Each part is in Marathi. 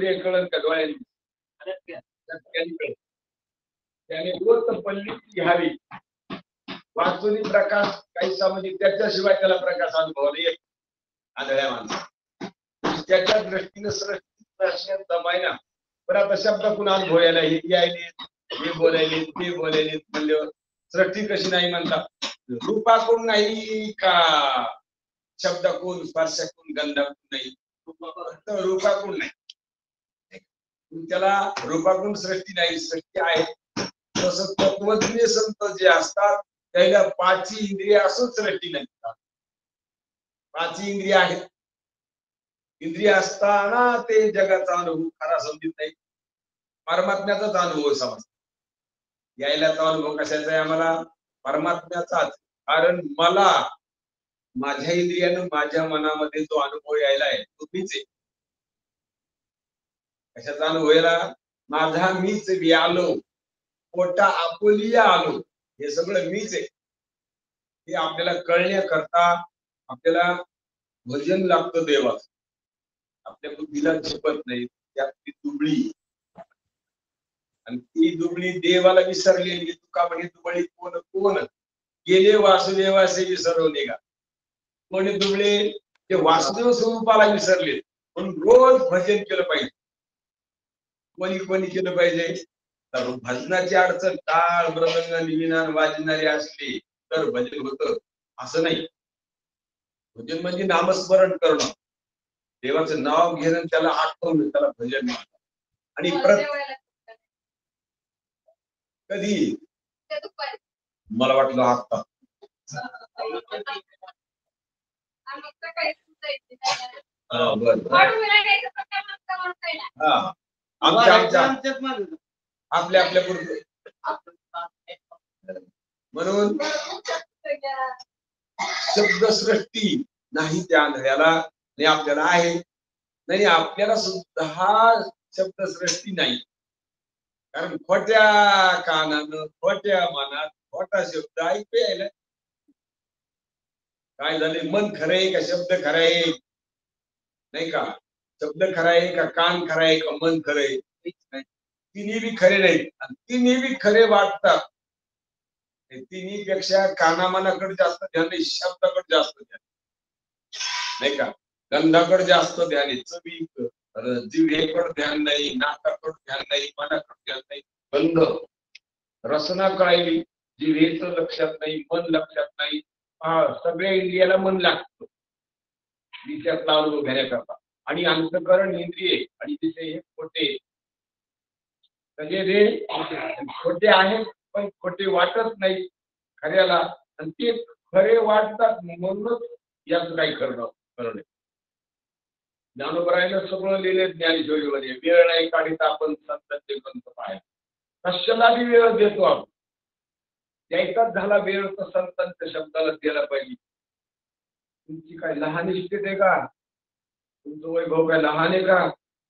सूर्य कळण का डोळ्यांनी त्याने रोज पल्ली घ्यावी वाचुनी प्रकाश काहीसा म्हणजे त्याच्याशिवाय त्याला प्रकाश अनुभवला येत आंधळ्या माणसा त्याच्या दृष्टीने सृष्टी जमायना पण आता शब्दातून अनुभव यायला हे यायले हे बोलायले ते बोलायले म्हणल्यावर सृष्टी कशी नाही म्हणतात रूपाकडून नाही का शब्दाकडून स्पर्शाकडून गंधाकडून नाही रूपाकडून नाही त्याला रूपाकडून सृष्टी नाही सृष्टी आहे तसं तत्वज्ञ संत जे असतात त्याला पाची इंद्रिय असून सृष्टी नाही पाची इंद्रिय आहेत इंद्रिय असताना ते जगाचा अनुभव खरा समजत नाही परमात्म्याचाच अनुभव समजतो यायलाचा अनुभव कशाचा आहे आम्हाला परमात्म्याचाच कारण मला माझ्या इंद्रियानं माझ्या मनामध्ये जो अनुभव यायला आहे तो मीच आहे कशाचा अनुभव यायला माझा मीच आलो पोटा आपुलिया आलो हे सगळं मीच आहे हे आपल्याला कळण्याकरता आपल्याला भजन लागतं देवाचं आपल्या बुद्धीला झेपत नाही त्यात दुबळी आणि ती दुबळी देवाला विसरलेली तुका म्हणे दुबळी कोण कोण गेले वासुदेवासे विसरवले का कोणी दुबळे ते वासुदेव स्वरूपाला विसरले पण रोज भजन केलं पाहिजे कोणी कोणी केलं पाहिजे तर भजनाची अडचण टाळ मृदंग निविनान वाजणारी असली तर भजन होतं असं नाही भजन म्हणजे नामस्मरण करणं देवाचं नाव घेणं त्याला आठवणं त्याला भजन म्हणतात आणि कधी मला वाटलं आता आपल्या आपल्या पुरते म्हणून शब्दसृष्टी नाही त्या आंधळ्याला नाही आपल्याला आहे नाही आपल्याला सुद्धा शब्दसृष्टी नाही कारण खोट्या कानानं खोट्या मनात खोटा शब्द ऐकू यायला काय झाले मन खरंय का शब्द खराय नाही का शब्द खराय का कान खराय का मन खरंय तिन्ही बी खरे नाहीत आणि तिन्ही बी खरे वाटतात तिन्ही पेक्षा कानामनाकडे जास्त ध्यान नाही शब्दाकडे जास्त ध्यान नाही का गंधाकडे जास्त ध्यान आहे चवी जिभेकडे ध्यान नाही नाकाकडे ध्यान नाही मनाकडे ध्यान नाही गंध रसना कळायली जिभेचं लक्षात नाही मन लक्षात नाही सगळ्या इंद्रियाला मन लागतं विषयातला अनुभव घेण्याकरता आणि अंतःकरण इंद्रिय आणि तिथे हे खोटे म्हणजे ते खोटे आहेत पण खोटे वाटत नाही खऱ्याला आणि ते खरे वाटतात म्हणूनच याच काही करणं ज्ञानोबरायनं सगळं लिहिले ज्ञानेश्वरीमध्ये वेळ नाही काढीत आपण संतांचे ग्रंथ पाहायला कशाला बी वेळ देतो आपण द्यायचाच झाला वेळ तर संतांच्या शब्दाला द्यायला पाहिजे तुमची काय लहान इष्टेत आहे का तुमचं वैभव काय लहान आहे का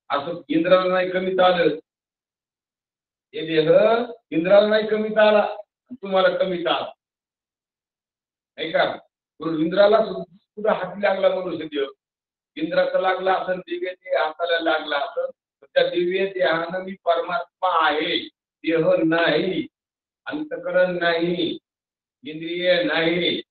असं इंद्राला नाही कमीत आलं हे देह इंद्राला नाही कमीत आला तुम्हाला कमीत आला नाही का इंद्राला सुद्धा हात लागला मनुष्य देव इंद्राचा लागला असं दिव्य ते हाताला लागला असं त्या दिव्य देहानं मी परमात्मा आहे देह नाही अंतकरण नाही इंद्रिय नाही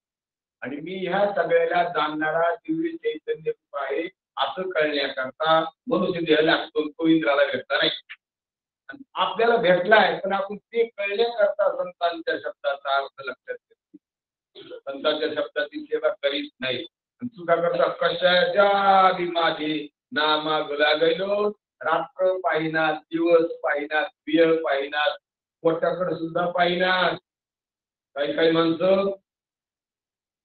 आणि मी ह्या सगळ्याला जाणणारा दिव्य चैतन्य रूप आहे असं कळण्याकरता मनुष्य देह लागतो तो इंद्राला भेटला नाही आपल्याला भेटलाय पण आपण ते कळण्याकरता संतांच्या शब्दाचा अर्थ लक्षात घेतो संतांच्या शब्दाची सेवा करीत नाही तुझा करता कशाच्या बी माझे नामाग लागलो रात्र पाहिनात दिवस पाहिनात वेळ पाहिनात पोटाकडे सुद्धा पाहिनात काही काही माणसं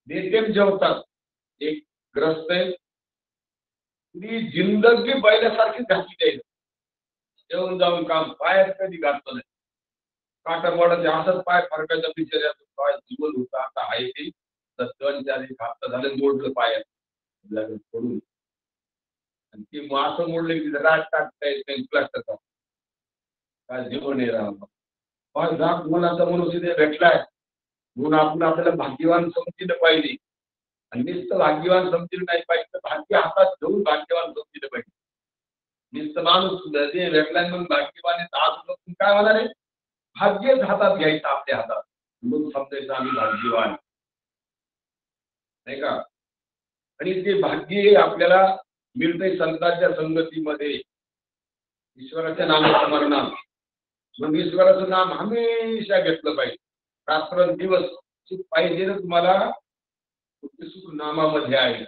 देते जेवतात एक ग्रस्त आहे ती जिंदगी बैलासारखी घातली जाईल जेवून जाऊन काम पायात कधी घातलं नाही काटा मोडाचे असंच पाय फरकाच्या बिचाऱ्याचं पाय जीवन होतं आता आहे ते दोन चार एक हप्ता झालं मोडलं पायात पडून आणि ती असं मोडलं की राज टाकता येत नाही प्लास्टर काय जीवन आहे राम पण जाग मुलाचा मनुष्य ते भेटलाय म्हणून आपण आपल्याला भाग्यवान समजिलं पाहिजे आणि नुसतं भाग्यवान समजिलं नाही पाहिजे तर भाग्य हातात घेऊन भाग्यवान समजिलं पाहिजे नुसतं माणूस जे भेटला मग भाग्यवान आज काय होणार आहे. भाग्यच हातात घ्यायचं आपल्या हातात मग समजायचं आम्ही भाग्यवान नाही का. आणि ते भाग्य आपल्याला मिळतंय संतांच्या संगतीमध्ये ईश्वराच्या नामस्मरणात. मग ईश्वराचं नाम हमेशा घेतलं पाहिजे. रात्रंदिवस सुख पाहिजे ना तुम्हाला ते सुख नामामध्ये आहे.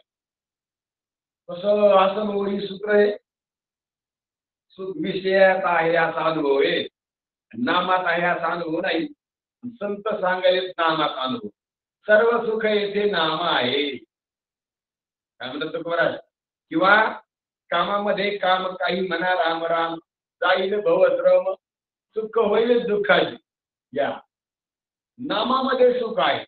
कसं असं मोठी सूत्र आहे. सुख विषयात आहे असा अनुभव आहे. नामात आहे असा अनुभव नाही. संत सांगायले नामात अनुभव. सर्व सुख येथे नाम आहे. काय म्हणतात तुकोबाराज. किंवा कामामध्ये काम काही म्हणा राम राम जाईल भवश्रम सुख होईल दुःखाची. या नामामध्ये सुख आहे.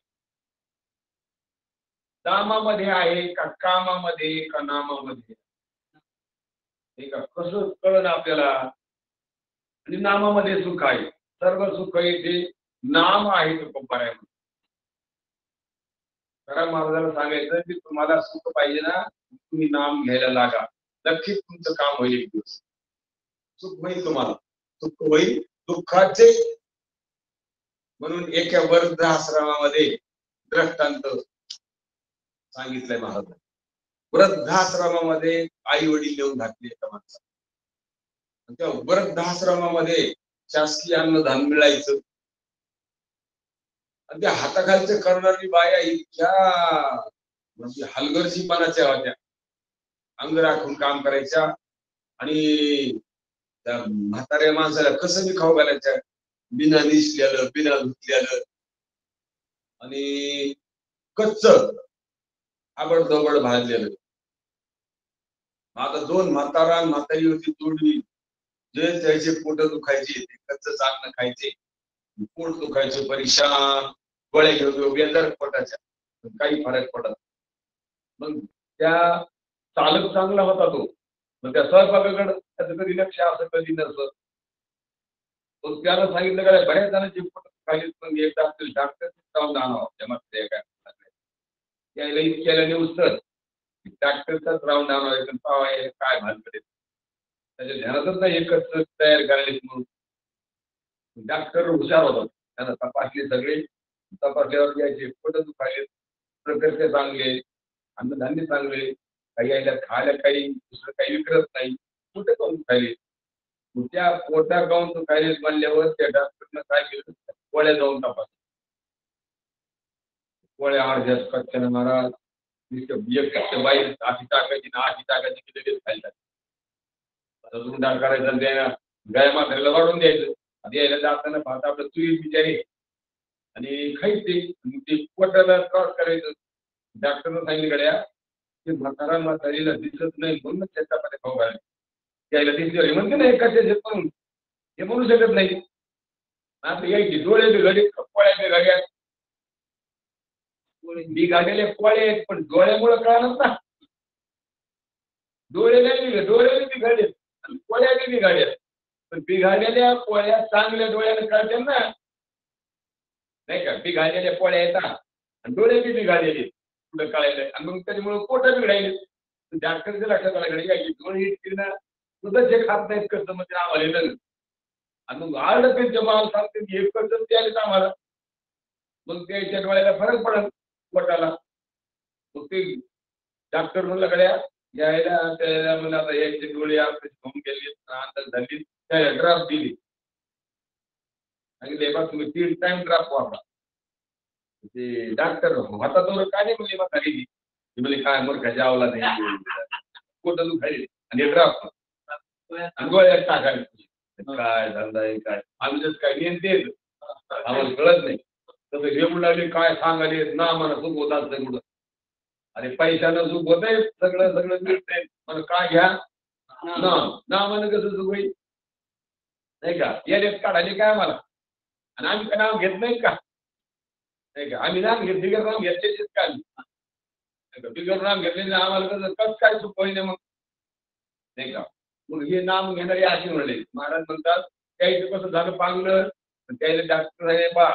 नामामध्ये आहे का कामामध्ये का नामामध्ये. ठीक आहे कसं कळलं आपल्याला. आणि नामामध्ये सुख आहे. सर्व सुख येथे नाम आहे तुकोबाराज. खरा महाराजाला सांगायचं की तुम्हाला सुख पाहिजे ना तुम्ही नाम घ्यायला लागा. नक्कीच तुमचं काम होईल एक दिवस. सुख होईल तुम्हाला. सुख होईल दुःखाचे. म्हणून एका वृद्धाश्रमामध्ये दृष्टांत सांगितलंय महाराज. वृद्धाश्रमामध्ये आई वडील येऊन घातले एका माणसाला. त्या वृद्धाश्रमामध्ये शासकीय अन्नधान मिळायचं. आणि त्या हाताखालच्या करणारी बाया इतक्या म्हणजे हलगर्जीपणाच्या होत्या. अंग राखून काम करायच्या. आणि त्या म्हाताऱ्या माणसाला कसं बी खाऊ घालायच्या. बिना निसल्यालं बिना धुतल्यालं आणि कच्च आबडधोबड भाजलेलं. आता दोन म्हातारा म्हातारी होती जोडवी. जे त्याचे पोट दुखायचे ते कच्च चांगलं खायचे. पोट दुखायचं परेशान. गोळ्या घेऊन बेजार पोटाच्या. काही फरक पडत. मग त्या चालक चांगला होता तो. मग त्या स्वयंपाकाकडे त्याचं कधी लक्ष असं कधी नसतं. तो त्याला सांगितलं का बऱ्याच जणांची पोट खाली पण एकदा डॉक्टर जाऊन आणावं जमात यायला इतक्याला न्यूज तर डॉक्टरचाच राऊंड आणावा काय भानकडे त्याच्या ध्यानातच नाही एकच तयार करायला म्हणून. डॉक्टर हुशार होतात. त्यांना तपासले सगळे. तपासल्यावर यायचे पोट दुखायले प्रकारचे चांगले अन्नधान्य चांगले काही यायला खायला काही दुसरं काही विकत नाही. कुठे करून खायले. त्या पोटा गाऊन तो खायले म्हणल्यावर त्या डॉक्टरनं काय केलं गोळ्या जाऊन तपास. गोळ्या अर्ध्यात कच्च्यानं महाराज बाई आशी टाकायची ना आशी टाकायची की लगेच खायला. रुंडाळ करायचा द्यायला गाय मात्रेला वाढून द्यायचं. द्यायला जाताना भात आपलं चुई बिचारी आणि खायचे. ते पोटाला त्रास करायचं. डॉक्टरनं सांगितलं गड्या की म्हातारीला दिसत नाही म्हणून त्याच्यामध्ये खाऊ घालायचं. त्याला दिसली म्हणते ना एकाचे म्हणून हे म्हणू शकत नाही. आता यायची डोळे बी घडी पोळ्या बी घड्या बिघाडलेले पोळे आहेत पण डोळ्यामुळे कळणार ना. डोळे नाही डोळे बिघाडले पोळ्या बी बिघाडल्या. पण बिघाडलेल्या पोळ्या चांगल्या डोळ्याने कळतात ना. नाही का बिघाडलेल्या पोळ्या येतात आणि डोळे बी बिघाडलेले पुढे कळायला आणि मग त्याच्यामुळे पोट बिघडायले. डॉक्टरच्या लक्षात आल्याकडे काय डोळे हिटकीनं सुद्धा जे खात नाहीत कसं म्हणजे आम्हाला येतं. आणि मग आलं त्यांच्या मला सांगते की एक कसं ते आलेत आम्हाला. मग त्याच्या डोळ्याला फरक पडत पोटाला. मग ते डॉक्टर म्हणलं गड्या यायला त्याला म्हणलं आता यायचे डोळे आपले घेऊन गेले अंदाज झाली त्याला ड्रॉप दिली. सांगितले बा तुम्ही 3 टाइम ड्रॉप वापरा. ते डॉक्टर होता तो काय नाही म्हणले मग खाली म्हणजे काय मूर्खा जावला नाही पोट दुखायले आणि ड्रॉप आणि गोळ्यात टाकायला. काय धंदा आहे काय आम्ही काय नेन आम्हाला कळत नाही. तसं घेऊन लागले काय सांगाले ना मला सुख होत असतं कुठं. अरे पैशानं सुख होत आहे सगळं सगळं मिळतंय मला काय घ्या ना म्हणून कसं सुख होईल नाही का. याच्यात काढायले काय आम्हाला आणि आम्ही काय नाव घेत नाही का. नाही का आम्ही नाम घेत बिगर नाम घेतलेच का बिगर नाम घेतले आम्हाला कसं कसं काय सुख होईल मग नाही का. मग हे नाम घेणारे असे म्हणले महाराज म्हणतात त्याचं कसं झालं पांगलं त्याला डॉक्टर आहे बा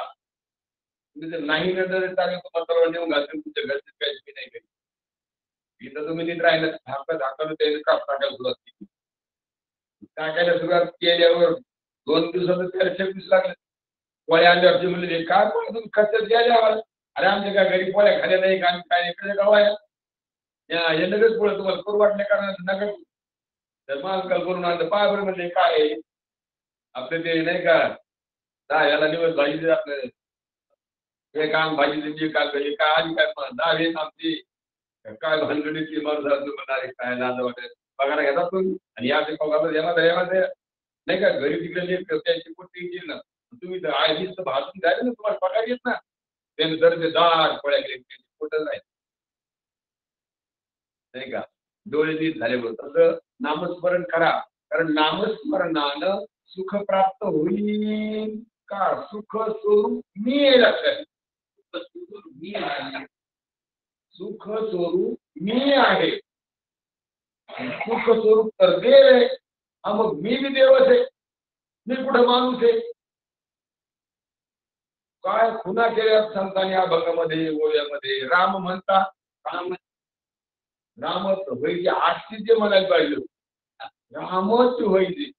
नाही ना जर चालेल तुम्हाला नेऊन घालतील तुमच्या घरचे काहीच नाही काही. इथं तुम्ही नीट राहिलं झाकलं त्याने काप टाकायला सुरुवात केली. टाकायला सुरुवात केल्यावर 2 दिवसातच त्याला 26 लागले. पोळ्या आणल्यावरती म्हणले काय पोळ्या तुम्ही खर्च द्यायला आम्हाला. अरे आमच्या काय घरी पोळ्या खाल्या नाही का आम्ही काय इकडे गाव आहे हे लगेच पोळ्या तुम्हाला करू वाटल्या कारण नका तर माल करून आणलं पहा बरं म्हणजे काय आहे आपले ते नाही का याला दिवस भाजी आपलं हे काम भाजी काय काय आली काय दहा वेळेस आमची काय भानगडीची माणूस म्हणाले काय लाज वाटत पगार घेतात तुम्ही आणि या पगार येणार नाही का घरी तिकडे त्याची पोटी येईल ना तुम्ही तर आधीच तर भाजून द्यायला ना तुम्हाला पगार येत ना त्यानंतर ते दाट पळ्या गेले पोटच नाही का डोळे नीट झाले बघ तसं नामस्मरण करा कारण नामस्मरणानं सुख प्राप्त होईल का सुख स्वरूप मी आहे लक्षात मी आहे सुख स्वरूप मी आहे सुख स्वरूप तर देव आहे हा मग मी बी देवच आहे मी कुठं माणूस आहे काय खुना केल्या संतांनी या भंगामध्ये ओव्यामध्ये राम म्हणता रामच होईल आश्चर्य म्हणायला पाहिजे रामच होईल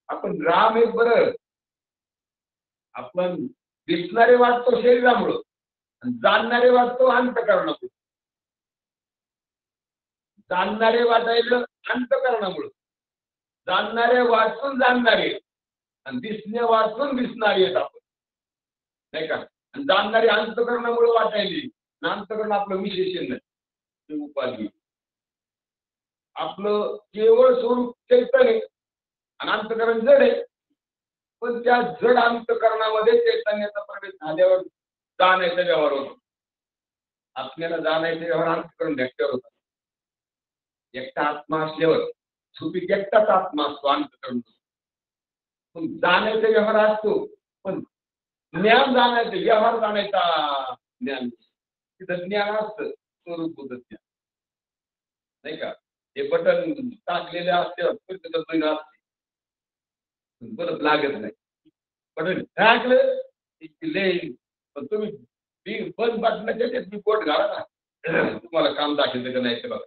आपण राम एक बरं आपण दिसणारे वाटतो शरीरामुळं जाणणारे वाटतो अंतःकरणामुळं जाणणारे वाटायला अंतःकरणामुळं जाणणारे वाचून जाणणारे आणि दिसणे वाचून दिसणारे आहेत आपण नाही का आणि जाणणारे अंतःकरणामुळे वाटायली अंतःकरण आपलं विशेषण नाही उपाधी आपलं केवळ स्वरूप चैतन्य आणि अंतःकरण जड आहे पण त्या जड अंतःकरणामध्ये चैतन्याचा प्रवेश झाल्यावर जाण्याचा व्यवहार होतो आपल्याला जाण्याचा व्यवहार अंतःकरण व्यक्तीवर होता एकटा आत्मा असल्यावर छुपीत एकटाच आत्मा असतो अंतःकरण पण जाण्याचा व्यवहार असतो पण ज्ञान जाण्याचे व्यवहार जाण्याचा ज्ञान तिथं ज्ञान असतं स्वरूप होत ज्ञान नाही का हे बटन टाकलेले असते परत लागत नाही बटन टाकलं पण तुम्ही बंद बटनाच्या मी बोट घाला ना तुम्हाला काम दाखवतं का नाही ते बघा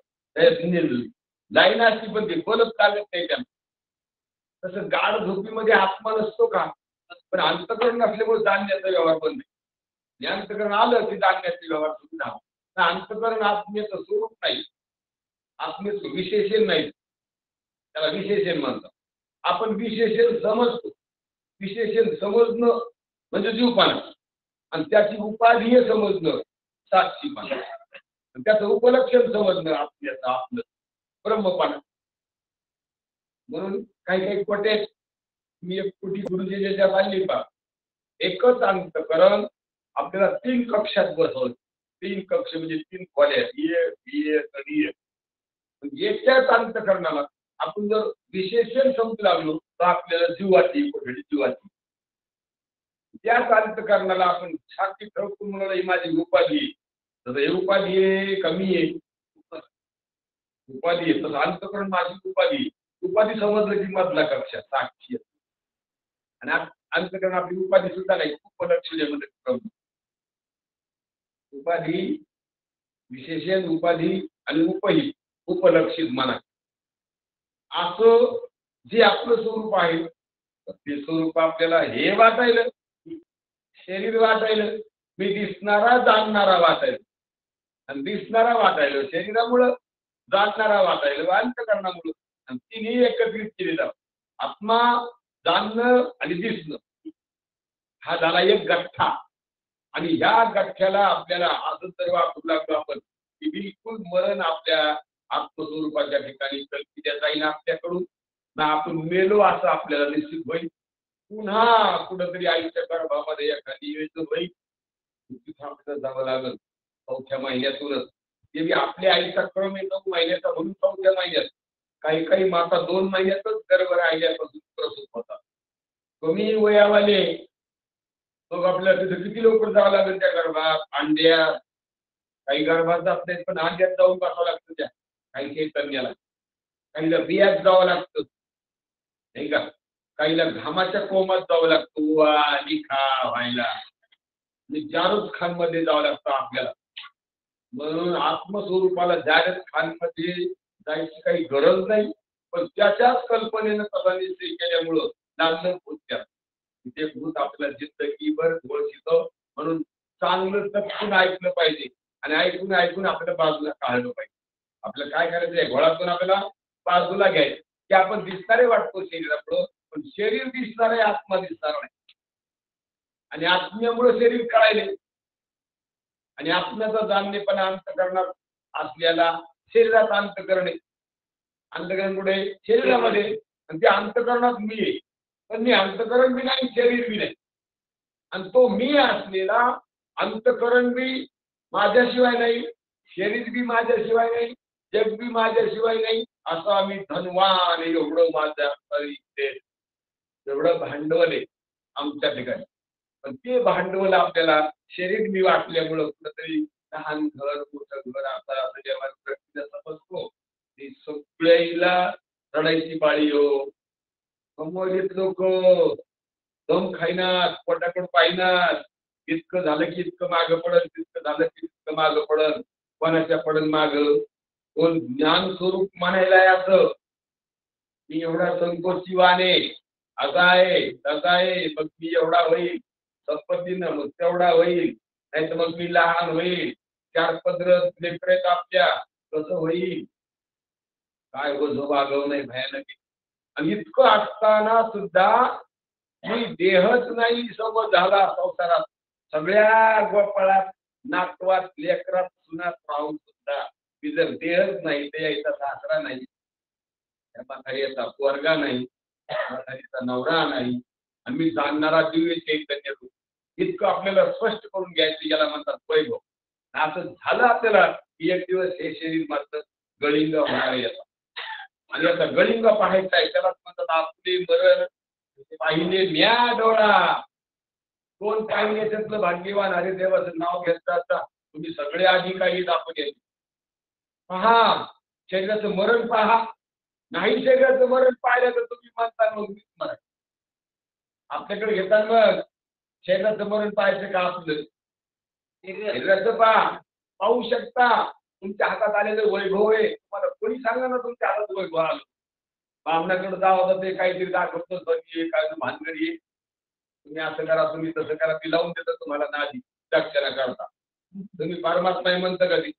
लाईन असती पण ते बलच लागत नाही त्यांना तसं गाढ झोपीमध्ये आत्मा नसतो का पण अंतःकरण नसल्यामुळे जाणण्याचा व्यवहार बंद आहे अंतःकरण आलं की जाणण्याचा व्यवहार सुरू झाला अंतःकरण आत्म्याचं स्वरूप नाही आत्म्याचं विशेषण नाही त्याला विशेषण म्हणतात आपण विशेषण समजतो विशेषण समजणं म्हणजे जीवपाना आणि त्याची उपाधीय समजणं साक्षीपाना त्याचं उपलक्षण समजणं आपल्याचं आपलं ब्रह्मपाना म्हणून काही काही कोटे मी एक कोटी गुरुजी ज्याच्यात आणली पा एकच अंतःकरण आपल्याला 3 कक्षात बसवलं 3 कक्ष म्हणजे 3 खोल्या याच्याच अंतःकरणाला आपण जर विशेषण समजू लागलो तर आपल्याला जीवाची कोठडी जीवाची त्याच अंतःकरणाला आपण साक्षी ठरवतो म्हणाला ही माझी उपाधी तर हे उपाधी आहे कमी आहे उपाधी आहे तसं अंतःकरण माझी उपाधी समजलं की मधला कक्षा साक्षी आणि अंतःकरण आपली उपाधी सुद्धा नाही उपलक्षणामध्ये उपाधी विशेषण उपाधी आणि उपलक्षित म्हणा असं जे आपलं स्वरूप आहे ते स्वरूप आपल्याला हे वाटायला शरीर वाटायला मी दिसणारा जाणणारा वाटायला आणि दिसणारा वाटायला शरीरामुळं जाणणारा वाटायला अंतःकरणामुळं आणि तिन्ही एकत्रित केले जातात आत्मा जाणणं आणि दिसणं हा झाला एक गठ्ठा आणि ह्या गठ्ठ्याला आपल्याला असं तर वापरू लागलो आपण की बिलकुल मरण आपल्या आत्मस्वरूपाच्या ठिकाणी कल्पित जाईल आपल्याकडून ना आपण मेलो असं आपल्याला निश्चित होईल पुन्हा कुठंतरी आईच्या गर्भामध्ये एखादी वेळ होईल तिथं आपल्याला जावं लागल 4थ्या महिन्यातूनच ते बी आपल्या आईचा क्रम आहे 9 महिन्याचा म्हणून 4थ्या महिन्यात काही माता 2 महिन्यातच गर्भ राहिल्यापासून प्रसूत होतात कमी वयावाले मग आपल्याला तिथं किती लवकर जावं लागेल त्या गर्भात अंड्यात काही गर्भात जात नाहीत पण अंड्यात जाऊन बसावं लागतं त्या काही चैतन्याला काहीला बियात जावं लागतं नाही का काहीला घामाच्या कोमात जावं लागतं लिखा व्हायला जारूद खान मध्ये जावं लागतं आपल्याला म्हणून आत्मस्वरूपाला जारद खान मध्ये जायची काही गरज नाही पण त्याच्याच कल्पनेनं तसा निश्चय केल्यामुळं नांदन होत्या ते भूत आपल्याला जिंदगीभर घोळशितो. म्हणून चांगलं तत्पून ऐकलं पाहिजे आणि ऐकून ऐकून आपल्या बाजूला काढलं पाहिजे. आपल्याला काय करायचंय घोळातून आपल्याला बाजूला घ्यायचं की आपण दिसणारे वाटतो शरीरापुढं पण शरीर दिसणार आहे आत्मा दिसणार नाही आणि आत्म्यामुळे शरीर कळायले आणि आत्म्याचा जाणणेपणा अंतःकरणात असलेला शरीरात अंत करणे अंतकरण कुठे शरीरामध्ये आणि ते अंतकरणात मी आहे पण मी अंतकरण बी नाही शरीर बी नाही आणि तो मी असलेला अंतकरण बी माझ्याशिवाय नाही शरीर बी माझ्याशिवाय नाही जग बी माझ्याशिवाय नाही असं आम्ही धनवान एवढं माझ्या एवढं भांडवल आहे आमच्या ठिकाणी पण ते भांडवल आपल्याला शरीर मी वाटल्यामुळं कुठंतरी लहान घर मोठं घर आता असं जेव्हा समजतो ती सगळ्याला रडायची पाळी हो कमवलीत लोक दम खाईनात पोटाकडे पाहिनात इतकं झालं की इतकं मागं पडल तितकं झालं की इतकं मागं पडल कोणाच्या पडल माग कोण ज्ञान स्वरूप म्हणायलाय असं मी एवढा संकोचीवान आहे असा आहे तसा आहे मग मी एवढा होईल संपत्तीनं मग तेवढा होईल नाही तर मग मी लहान होईल चार पदर लेकर आहेत आपल्या कसं होईल काय ओझं वागव नाही भयानक आणि इतकं असताना सुद्धा मी देहच नाही समज झाला संसारात सगळ्या गोपाळात नातवात लेकरात सुनात राहून सुद्धा मी जर देहच नाही तर यायचा सासरा नाही त्या म्हातारीचा पोरगा नाही म्हातारीचा नवरा नाही आणि मी जाणणारा दिव्य चैतन्य रूप इतकं आपल्याला स्पष्ट करून घ्यायचं याला म्हणतात वैभव असं झालं आपल्याला की एक दिवस हे शरीर मात्र गळिंग होणार येतात आणि आता गळिंग पाहायचा आहे त्यालाच म्हणतात आपले मरण पाहिले म्या डोळा कोण पाहिजे त्यातलं भाग्यवान हरे देवाचं नाव घेतात तुम्ही सगळे आधी काही दाखवून घ्यायचे पहा शरीराचं मरण पहा नाही शरीराचं मरण पाहिलं तर तुम्ही म्हणता मग मीच मरण आपल्याकडे घेतात मग शरीराचं मरण पाहायचं का आपलं शरीराचं पहा पाहू शकता तुमच्या हातात आलेलं वैभव आहे तुम्हाला कोणी सांगा ना तुमच्या हातात वैभव आलं बामणाकडे जावं ते काहीतरी दाखवतो काय भानगडी तुम्ही असं करा तुम्ही तसं करा ती लावून देतात तुम्हाला नादी दक्षिणा करता तुम्ही परमात्मा म्हणता कधी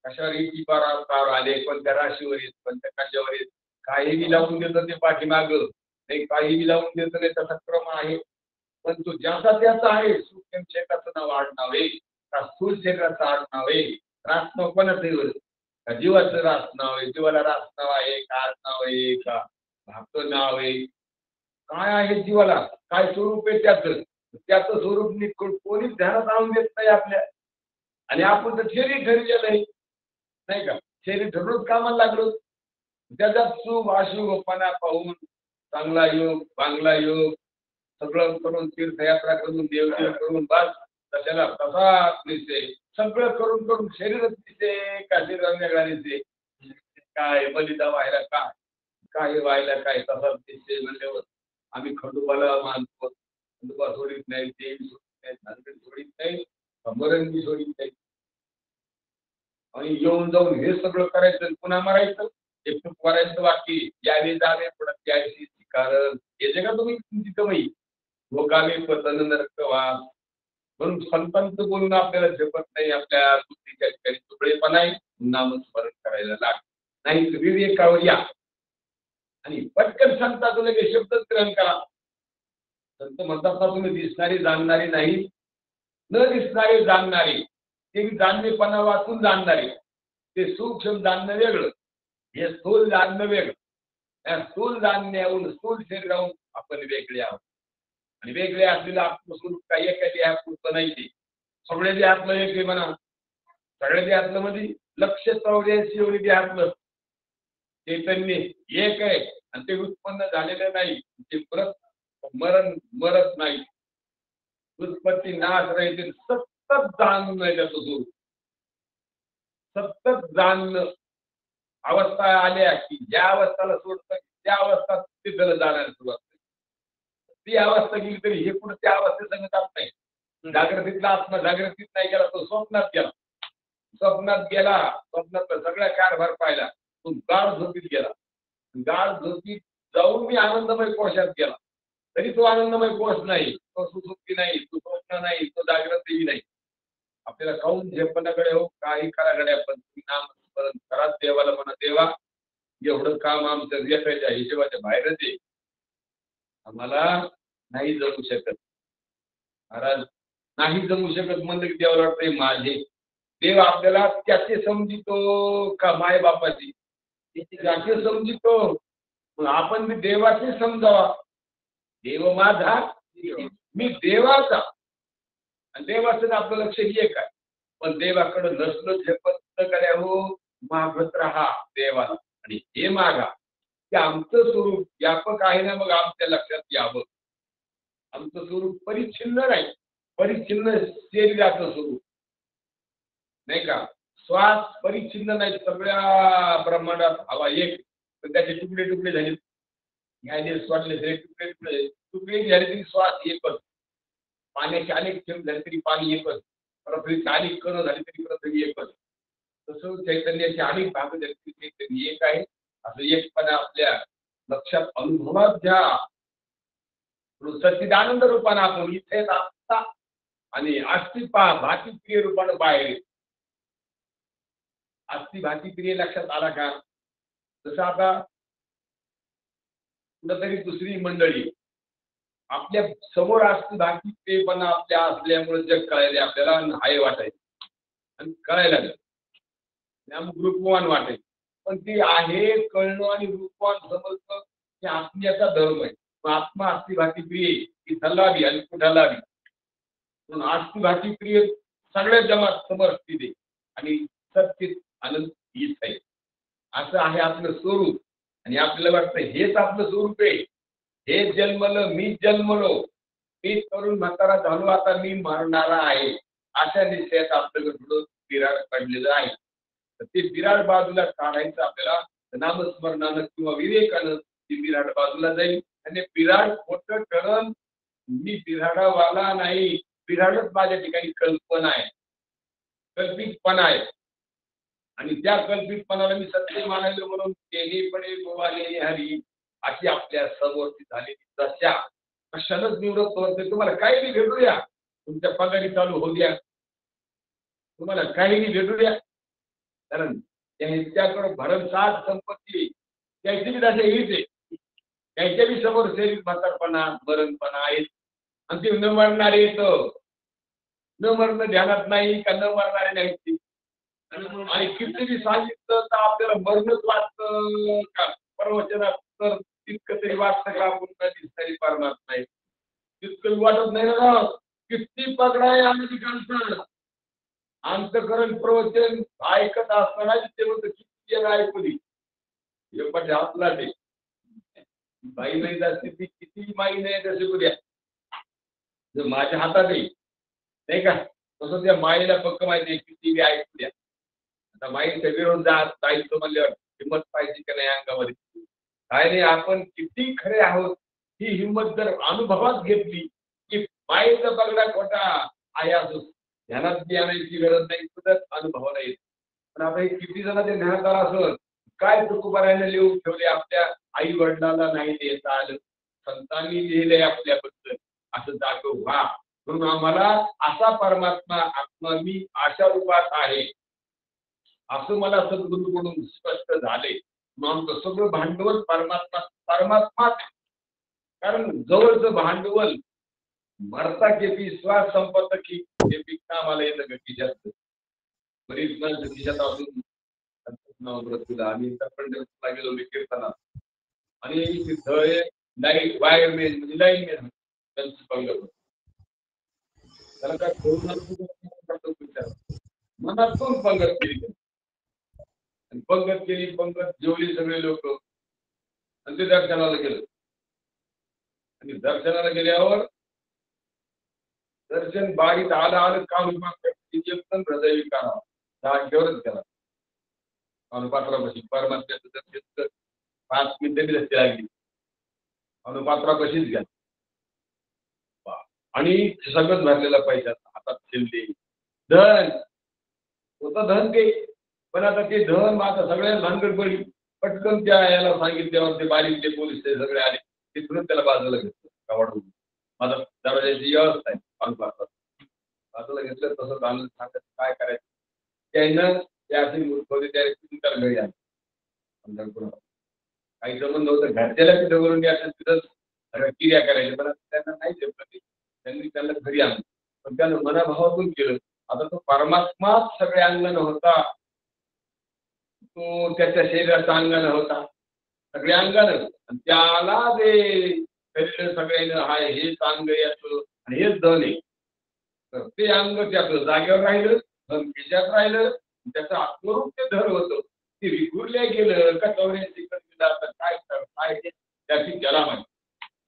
कशावर इतकी पार आले कोणत्या राशीवर येत कोणत्या कशावर येत काहीही लावून देतं ते पाठीमाग नाही काहीही लावून देतं नाही तसा क्रम आहे पण तो ज्याचा त्याचा आहे सूक्ष्म शेताचं नाव आडनाव आहे का स्थूल शेताचं आडनाव आहे रासनाव कोणाचं का जीवाचं रासनाव आहे जीवाला रासनाव आहे का आडनाव आहे का भागचं नाव आहे काय आहे जीवाला काय स्वरूप आहे त्याचं स्वरूप कोणीच ध्यानात आणून देत नाही आपल्या आणि आपण तर शरीर ठरलेलं नाही का शरीर ठरवून कामाला लागलो त्याच्यात शुभ अशुभपणा पाहून चांगला योग बांगला योग सगळं करून तीर्थयात्रा करून देवदेव करून बस तशाला तसा दिसते सगळं करून करून शरीरच दिसते का शरीर वेगळा दिसते काय बलिदा व्हायला काय व्हायला काय तसाच दिसते म्हणल्यावर आम्ही खंडोबाला मानतो खंडोबा सोडित नाही देवी सोडित नाही भानगडी सोडित नाही मरणगी सोडित नाही आणि येऊन जाऊन हे सगळं करायचं पुन्हा मारायचं एकटूक करायचं बाकी यावे जावे पुढे त्याशी कारण हे जे का तुम्ही तुमची कमाई भोगावे पतन नरकवास म्हणून संतांचं बोलणं आपल्याला झेपत नाही आपल्या बुद्धीच्या ठिकाणी तुकडेपणा आहे नामस्मरण करायला लाग नाही विवेकावर या आणि पटकन संतांचं लगेच शब्दच ग्रहण करा संत म्हणतात ना तुम्ही दिसणारी जाणणारी नाही न दिसणारे जाणणारे ते जाणणेपणा वाचून जाणणारे ते सूक्ष्म जाणणं वेगळं हे स्थूल जाणणं वेगळं त्या स्थूल जाणण्याहून स्थूल शरीराहून आपण वेगळे आहोत आणि वेगळे असलेलं आत्मस्वरूप काही एखादी पुरतं नाही ते सगळे देहातलं एक आहे म्हणा सगळ्या देहातलं म्हणजे 184 एवढी देहातलं चैतन्य एक आहे आणि ते उत्पन्न झालेलं नाही ते मरत नाही उत्पत्ती नाश राहील सतत जाणून नाही त्याचं स्वरूप सतत जाणणं अवस्था आल्या की ज्या अवस्थाला सोडतं त्या अवस्था तिथं जाण्याला सुरुवात ती अवस्था गेली तरी हे पुढे त्या अवस्थेसंग जात नाही जागृतीतला आत्मा जागृतीत नाही गेला तो स्वप्नात गेला स्वप्नात सगळ्या कारभार पाहिला तो गाढ झोपीत गेला गाढ झोपीत जाऊन मी आनंदमय कोशात गेला तरी तो आनंदमय कोश नाही, तो सुसुप्ती नाही, तो स्वप्न नाही, तो जागृतही नाही. आपल्याला काऊन झेपणाकडे हो काही कराकडे आपण तुम्ही नामस्मरण करा देवाला म्हणा देवा एवढं काम आमचं रेखाच्या हिशोबाच्या बाहेरच आहे. आम्हाला नाही जमू शकत. महाराज नाही जमू शकत म्हणलं की देवाला वाटतंय माझे. देव आपल्याला त्याचे समजितो का माय बापाची त्याचे समजितो. मग आपण मी देवाचे समजावा. देव माझा मी देवाचा. आणि देवाचं आपलं लक्ष हे काय पण देवाकडे नसलं झेपत कऱ्या हो मागत राहा देवाला आणि हे मागा ते आमचं स्वरूप व्यापक आहे ना. मग आमच्या लक्षात यावं आमचं स्वरूप परिच्छिन्न नाही. परिच्छिन्न शरीराचं स्वरूप नाही का. श्वास परिच्छिन्न नाही. सगळ्या ब्रह्मांडात हवा एक पण त्याचे तुकडे तुकडे झाले. न्यायाने सोडले तरी तुकडे तुकडे तुकडे झाले तरी श्वास एकच. पाण्याचे अनेक थेंब झाले तरी पाणी एकच. पृथ्वीचे अनेक कण झाले तरी पृथ्वी एकच. तसं चैतन्याचे अनेक भाग झाले तरी चैतन्य एक आहे. असं एकपणा आपल्या लक्षात अनुभवात घ्या. सच्चिदानंद रूपाने आपण इथे आत्ता आणि अस्थि भाती प्रिय रूपाने बाहेर. अस्थि भाती प्रिय लक्षात आला का. जसं आता कुठंतरी दुसरी मंडळी आपल्या समोर अस्थि भाती प्रियपणा आपल्या असल्यामुळे जग कळायले आपल्याला हाय वाटायचं आणि कळायला लागलं रूपवान वाटायचं. पण ते आहे कळणं आणि रूपवान समजणं हे आत्म्याचा धर्म आहे. आत्मा अस्थि भाती प्रिय ही सल्लावी आणि कुठालावी म्हणून अस्थि भाती प्रिय सगळ्या जमात समोर स्थिती आणि सत्य आनंद हीच आहे. असं आहे आपलं स्वरूप. आणि आपल्याला वाटतं हेच आपलं स्वरूप आहे. हे जन्मलं मी जन्मलो मी तरुण म्हातारा झालो आता मी मरणारा आहे अशा निश्चयात आपल्याला थोडं विराड पडलेलं आहे. तर ते विराड बाजूला काढायचं आपल्याला नामस्मरणानं किंवा विवेकानं ती विराड बाजूला जाईल आणि विराड खोटं ठरण. मी विराडावाला नाही. विराडच माझ्या ठिकाणी कल्पना आहे कल्पितपणा आहे. आणि त्या कल्पितपणाला मी सत्य मानायलो म्हणून केली पडे गोवाले हरी अशी आपल्या समोरची झालेली दशा कशालाच निवडत होते. तुम्हाला काही बी भेटू द्या. तुमच्या पगारी चालू होऊ द्या. तुम्हाला काही बी भेटू द्या. कारण त्यांच्याकडे भरमसाठ संपत्ती त्याची बी दशा हीच आहे. त्यांच्या बी समोर शरीर म्हातारपणा मरणपणा आहेत. आणि ते न मरणारे येत न मरणं ध्यानात नाही का न मरणारे नाही. आणि किती बी सांगितलं तर आपल्याला मरणच वाटतं का प्रवचनात तर तितकं तरी वाटतं का आपण कधीच तरी पारणार नाही. तितकं वाटत नाही ना. किती पगडाय आम्ही ठिकाणचं अंतकरण प्रवचन ऐकत असताना ते म्हणतं किती ऐकू दे पण आपला ते बाई नाही जास्त ती किती माई नाही तसे उद्या जर माझ्या हातात आहे नाही का तसं त्या माईला पक्क माहिती आहे किती बी ऐकू द्या. आता माईच्या विरोध जायचं म्हणल्यावर हिंमत पाहिजे का नाही अंगामध्ये. काय नाही आपण किती खरे आहोत ही हिंमत जर अनुभवात घेतली की माईचा पगडा खोटा आहे असं ध्यानात बी आणायची गरज नाही कुठंच अनुभवाला येत. पण आता हे किती जणांच्या ध्यानात आला असं काय तुकोबारायला लिहून ठेवले आपल्या आई वडिलांना नाही देता आलं संतांनी लिहिलंय आपल्याबद्दल असं जागो व्हा. म्हणून आम्हाला असा परमात्मा आत्मा मी अशा रूपात आहे असं मला सद्गुरूकडून स्पष्ट झाले. म्हणून सगळं भांडवल परमात्मा परमात्माच. कारण जवळचं भांडवल मरता केपी श्वास संपत की हे पिकता मला येतं की जास्त बरीच माणसं खिशात असून आम्ही पंढरपूरला गेलो मी कीर्तनात आणि तिथं लाईट वायरमॅन म्हणजे लाईनमॅन त्यांचं पंगत त्याला काय मनातून पंगत केली आणि पंगत केली पंगत जेवली सगळे लोक आणि ते दर्शनाला गेलं. आणि दर्शनाला गेल्यावर दर्शन बारीत आलं आलं एकदम हृदय विकारा जागेवरच गेला. अनुपात्रापाशी परमात्म्याचं दर्शन 5 मिनिटं बी रस्ते लागली अनुपात्रापाशीच गेला. आणि सगळं भरलेला पैसा हातात शिलते धन होतं धन ते पण आता ते धन आता सगळ्या भानगड पडली पटकन त्या याला सांगितल्यावर ते बारीक ते पोलीस ते सगळे आले, तिथून त्याला बाजूला घेतलं कावड. माझा दरवाजाची व्यवस्था आहे बाजूला घेतलं. तसं आणून सांगत काय करायचं त्यानं त्या अशी मूर्ख होते त्या त्याला घरी आले. काही संबंध होतं घरच्याला तिथं करून तिथंच क्रिया करायची, पण त्यांना नाही जमलं ते. त्यांनी त्याला घरी आणलं, पण त्यानं मनाभावातून केलं. आता तो परमात्माच सगळ्या अंगानं होता, तो त्याच्या शरीराचा अंगानं होता सगळ्या अंगानं, आणि त्याला जे शरीर सगळ्यांना हाय हेच अंग याचं आणि हेच धन आहे. तर ते अंग त्याचं जागेवर राहिलं, धन खिशात राहिलं, त्याचं आत्मरूप ते धन होतं. ते विखुरल्या गेलं का चौऱ्याऐंशी जातं काय काय त्याची त्याला माहिती.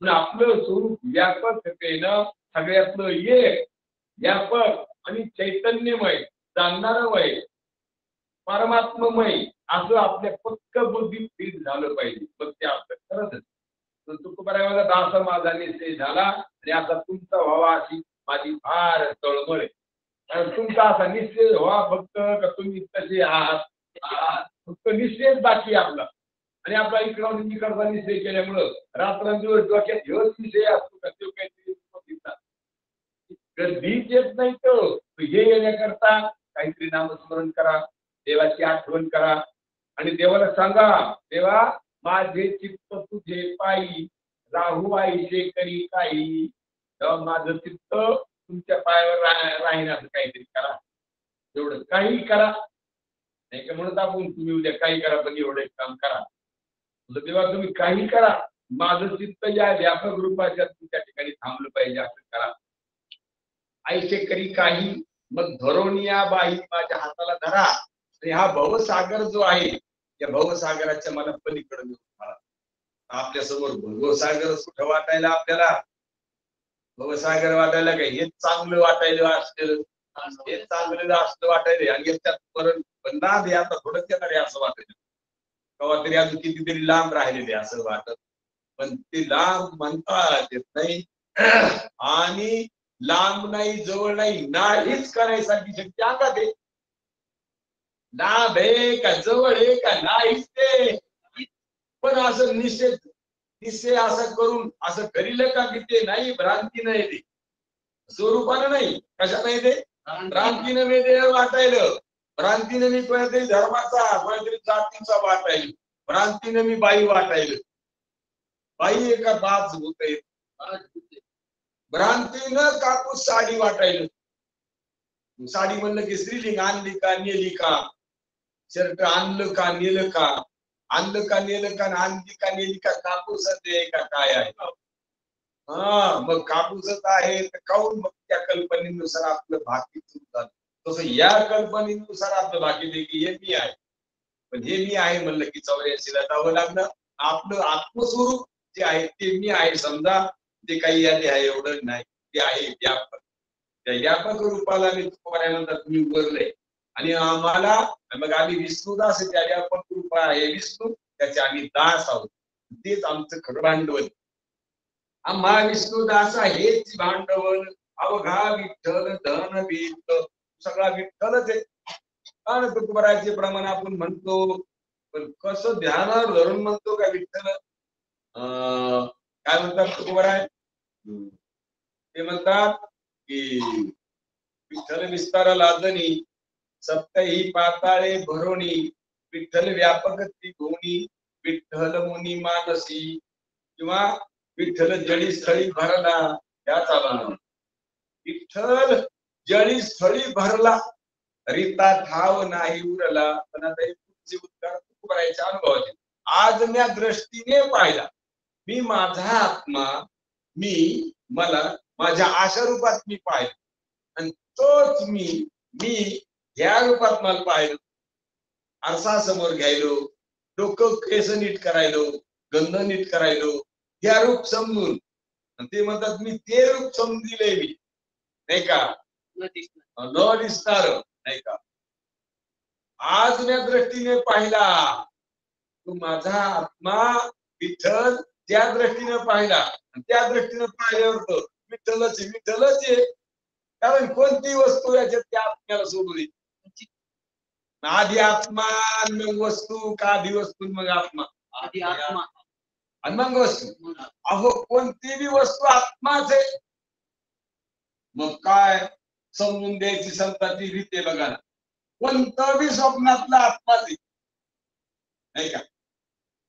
पण आपलं स्वरूप व्यापक ना, सगळ्यातलं एक व्यापक आणि चैतन्यमय जाणणारमय परमात्ममय असं आपल्या पक्क बुद्धीत फिट झालं पाहिजे. मग ते आपलं खरंच तुकोबारायाला दास माझा निश्चय झाला आणि आता तुमचा व्हावा अशी माझी फार तळमळ आहे. आणि तुमचा असा निश्चय व्हा फक्त का तुम्ही तसे आहात, फक्त निश्चयच बाकी आपला. आणि आपला इकडं इकडचा निश्चय केल्यामुळं रात्रंदिवस डोक्यात ह्योच विषय असतो का तो काहीतरी कधीच येत नाही. तो हे येण्याकरता काहीतरी नामस्मरण करा, देवाची आठवण करा आणि देवाला सांगा, देवा माझे चित्त तुझे पायी राहू आईशे करी काही. तेव्हा माझं चित्त तुमच्या पायावर राहीन असं काहीतरी करा. एवढं काही करा नाही का म्हणत आपण तुम्ही उद्या काही करा पण एवढं एक काम करा. तेव्हा तुम्ही काही करा, माझं चित्त या व्यापक रूपाच्या तुमच्या ठिकाणी थांबलं पाहिजे असं करा. आईचे करी काही मग धरोनिया बाई माझ्या हाताला धरा. आणि हा भवसागर जो आहे या भवसागराच्या मला पलीकडे घेऊन आपल्या समोर भवसागर कुठं वाटायला आपल्याला, भवसागर वाटायला काय हेच चांगलं वाटायला असतं, हेच चांगलं असतं वाटायला. आणि याच्यात परत नाद आहे आता थोडंच येणार आहे असं वाटायचं. केव्हा तरी अजून कितीतरी लांब राहिलेले असं वाटत, पण ते लांब म्हणता येत नाही. आणि लांब नाही जवळ नाही नाहीच करायसाठी शक्य अंगात आहे. लांब आहे का जवळ आहे का नाहीच ते, पण असं निश्चय असं करून असं करील का की ते नाही भ्रांती नाही ते स्वरूपानं नाही. कशा नाही ते भ्रांतीनं मी ते वाटायलं, भ्रांतीनं मी कोणत्यातरी धर्माचा कोणत्यातरी जातीचा वाटायला, भ्रांतीनं मी बाई वाटायलं. बाई एका बाच होत भ्रांतीनं कापूस साडी वाटायलं. साडी म्हणलं की स्त्रीलिंग आणली का नेली का, शर्ट आणलं का नेलं का, आणलं का नेलं का आणली का नेली का, कापूस आहे का काय आहे. हा मग कापूसच आहे तर काऊन मग त्या कल्पनेनुसार आपलं भाकी झालं. तसं या कल्पनेनुसार आपलं भाकी दे की हे मी आहे, पण हे मी आहे म्हणलं की 84 ला जावं लागलं. आपलं आत्मस्वरूप जे आहे ते मी आहे समजा, ते काही याने आहे एवढं नाही, ते आहे व्यापक. त्या व्यापक रूपाला मी तुकोबारायानंतर तुम्ही उभारलंय. आणि आम्हाला मग आम्ही विष्णुदास त्याच्या आपण कृपा आहे विष्णू त्याचे आम्ही दास आहोत. तेच आमचं खरं भांडवल. आम्हा विष्णुदास हेच भांडवल अवघा विठ्ठल धन वित्त सगळा विठ्ठलच आहे. कारण तुकोबारायाचे प्रमाण आपण म्हणतो, पण कसं ध्यानावर धरून म्हणतो का विठ्ठल. काय म्हणतात तुकोबाराय, ते म्हणतात की विठ्ठल विस्तार लादणी सप्तही पाताळे भरोणी, विठ्ठल व्यापक त्रिभुवनी, विठ्ठल मुनी मानसी, किंवा विठ्ठल जळी स्थळी भरला. त्याच आला विठ्ठल जळी स्थळी भरला रीता ठाव नाही उरला. पण आता पुढचे उद्गार तुकोबारायाच्या अनुभवाचे. आज मी दृष्टीने पाहिला, मी माझा आत्मा मी मला माझ्या आशा रूपात मी पाहिलं, आणि तोच मी या रूपात मला पाहिलं. आरसा समोर घ्यायलो, डोकं केस नीट करायलो, गंध नीट करायलो, या रूप समजून. ते म्हणतात मी ते रूप समजून दिले मी, नाही का, न दिसणार नाही का. आज मी दृष्टीने पाहिला, तू माझा आत्मा विठ्ठल त्या दृष्टीने पाहिला, त्या दृष्टीने पाहिल्यावर तो विठ्ठलच आहे. कारण कोणती वस्तू याच्यात त्या आत्म्याला सोडू दे, आधी आत्मा मग वस्तू का आधी वस्तू मग आत्मा आधी आत्मा आणि मग वस्तू अहो कोणती बी वस्तू आत्माच आहे मग काय समजून द्यायची संताची रीत आहे बघा कोणतं बी स्वप्नातला आत्माच आहे नाही का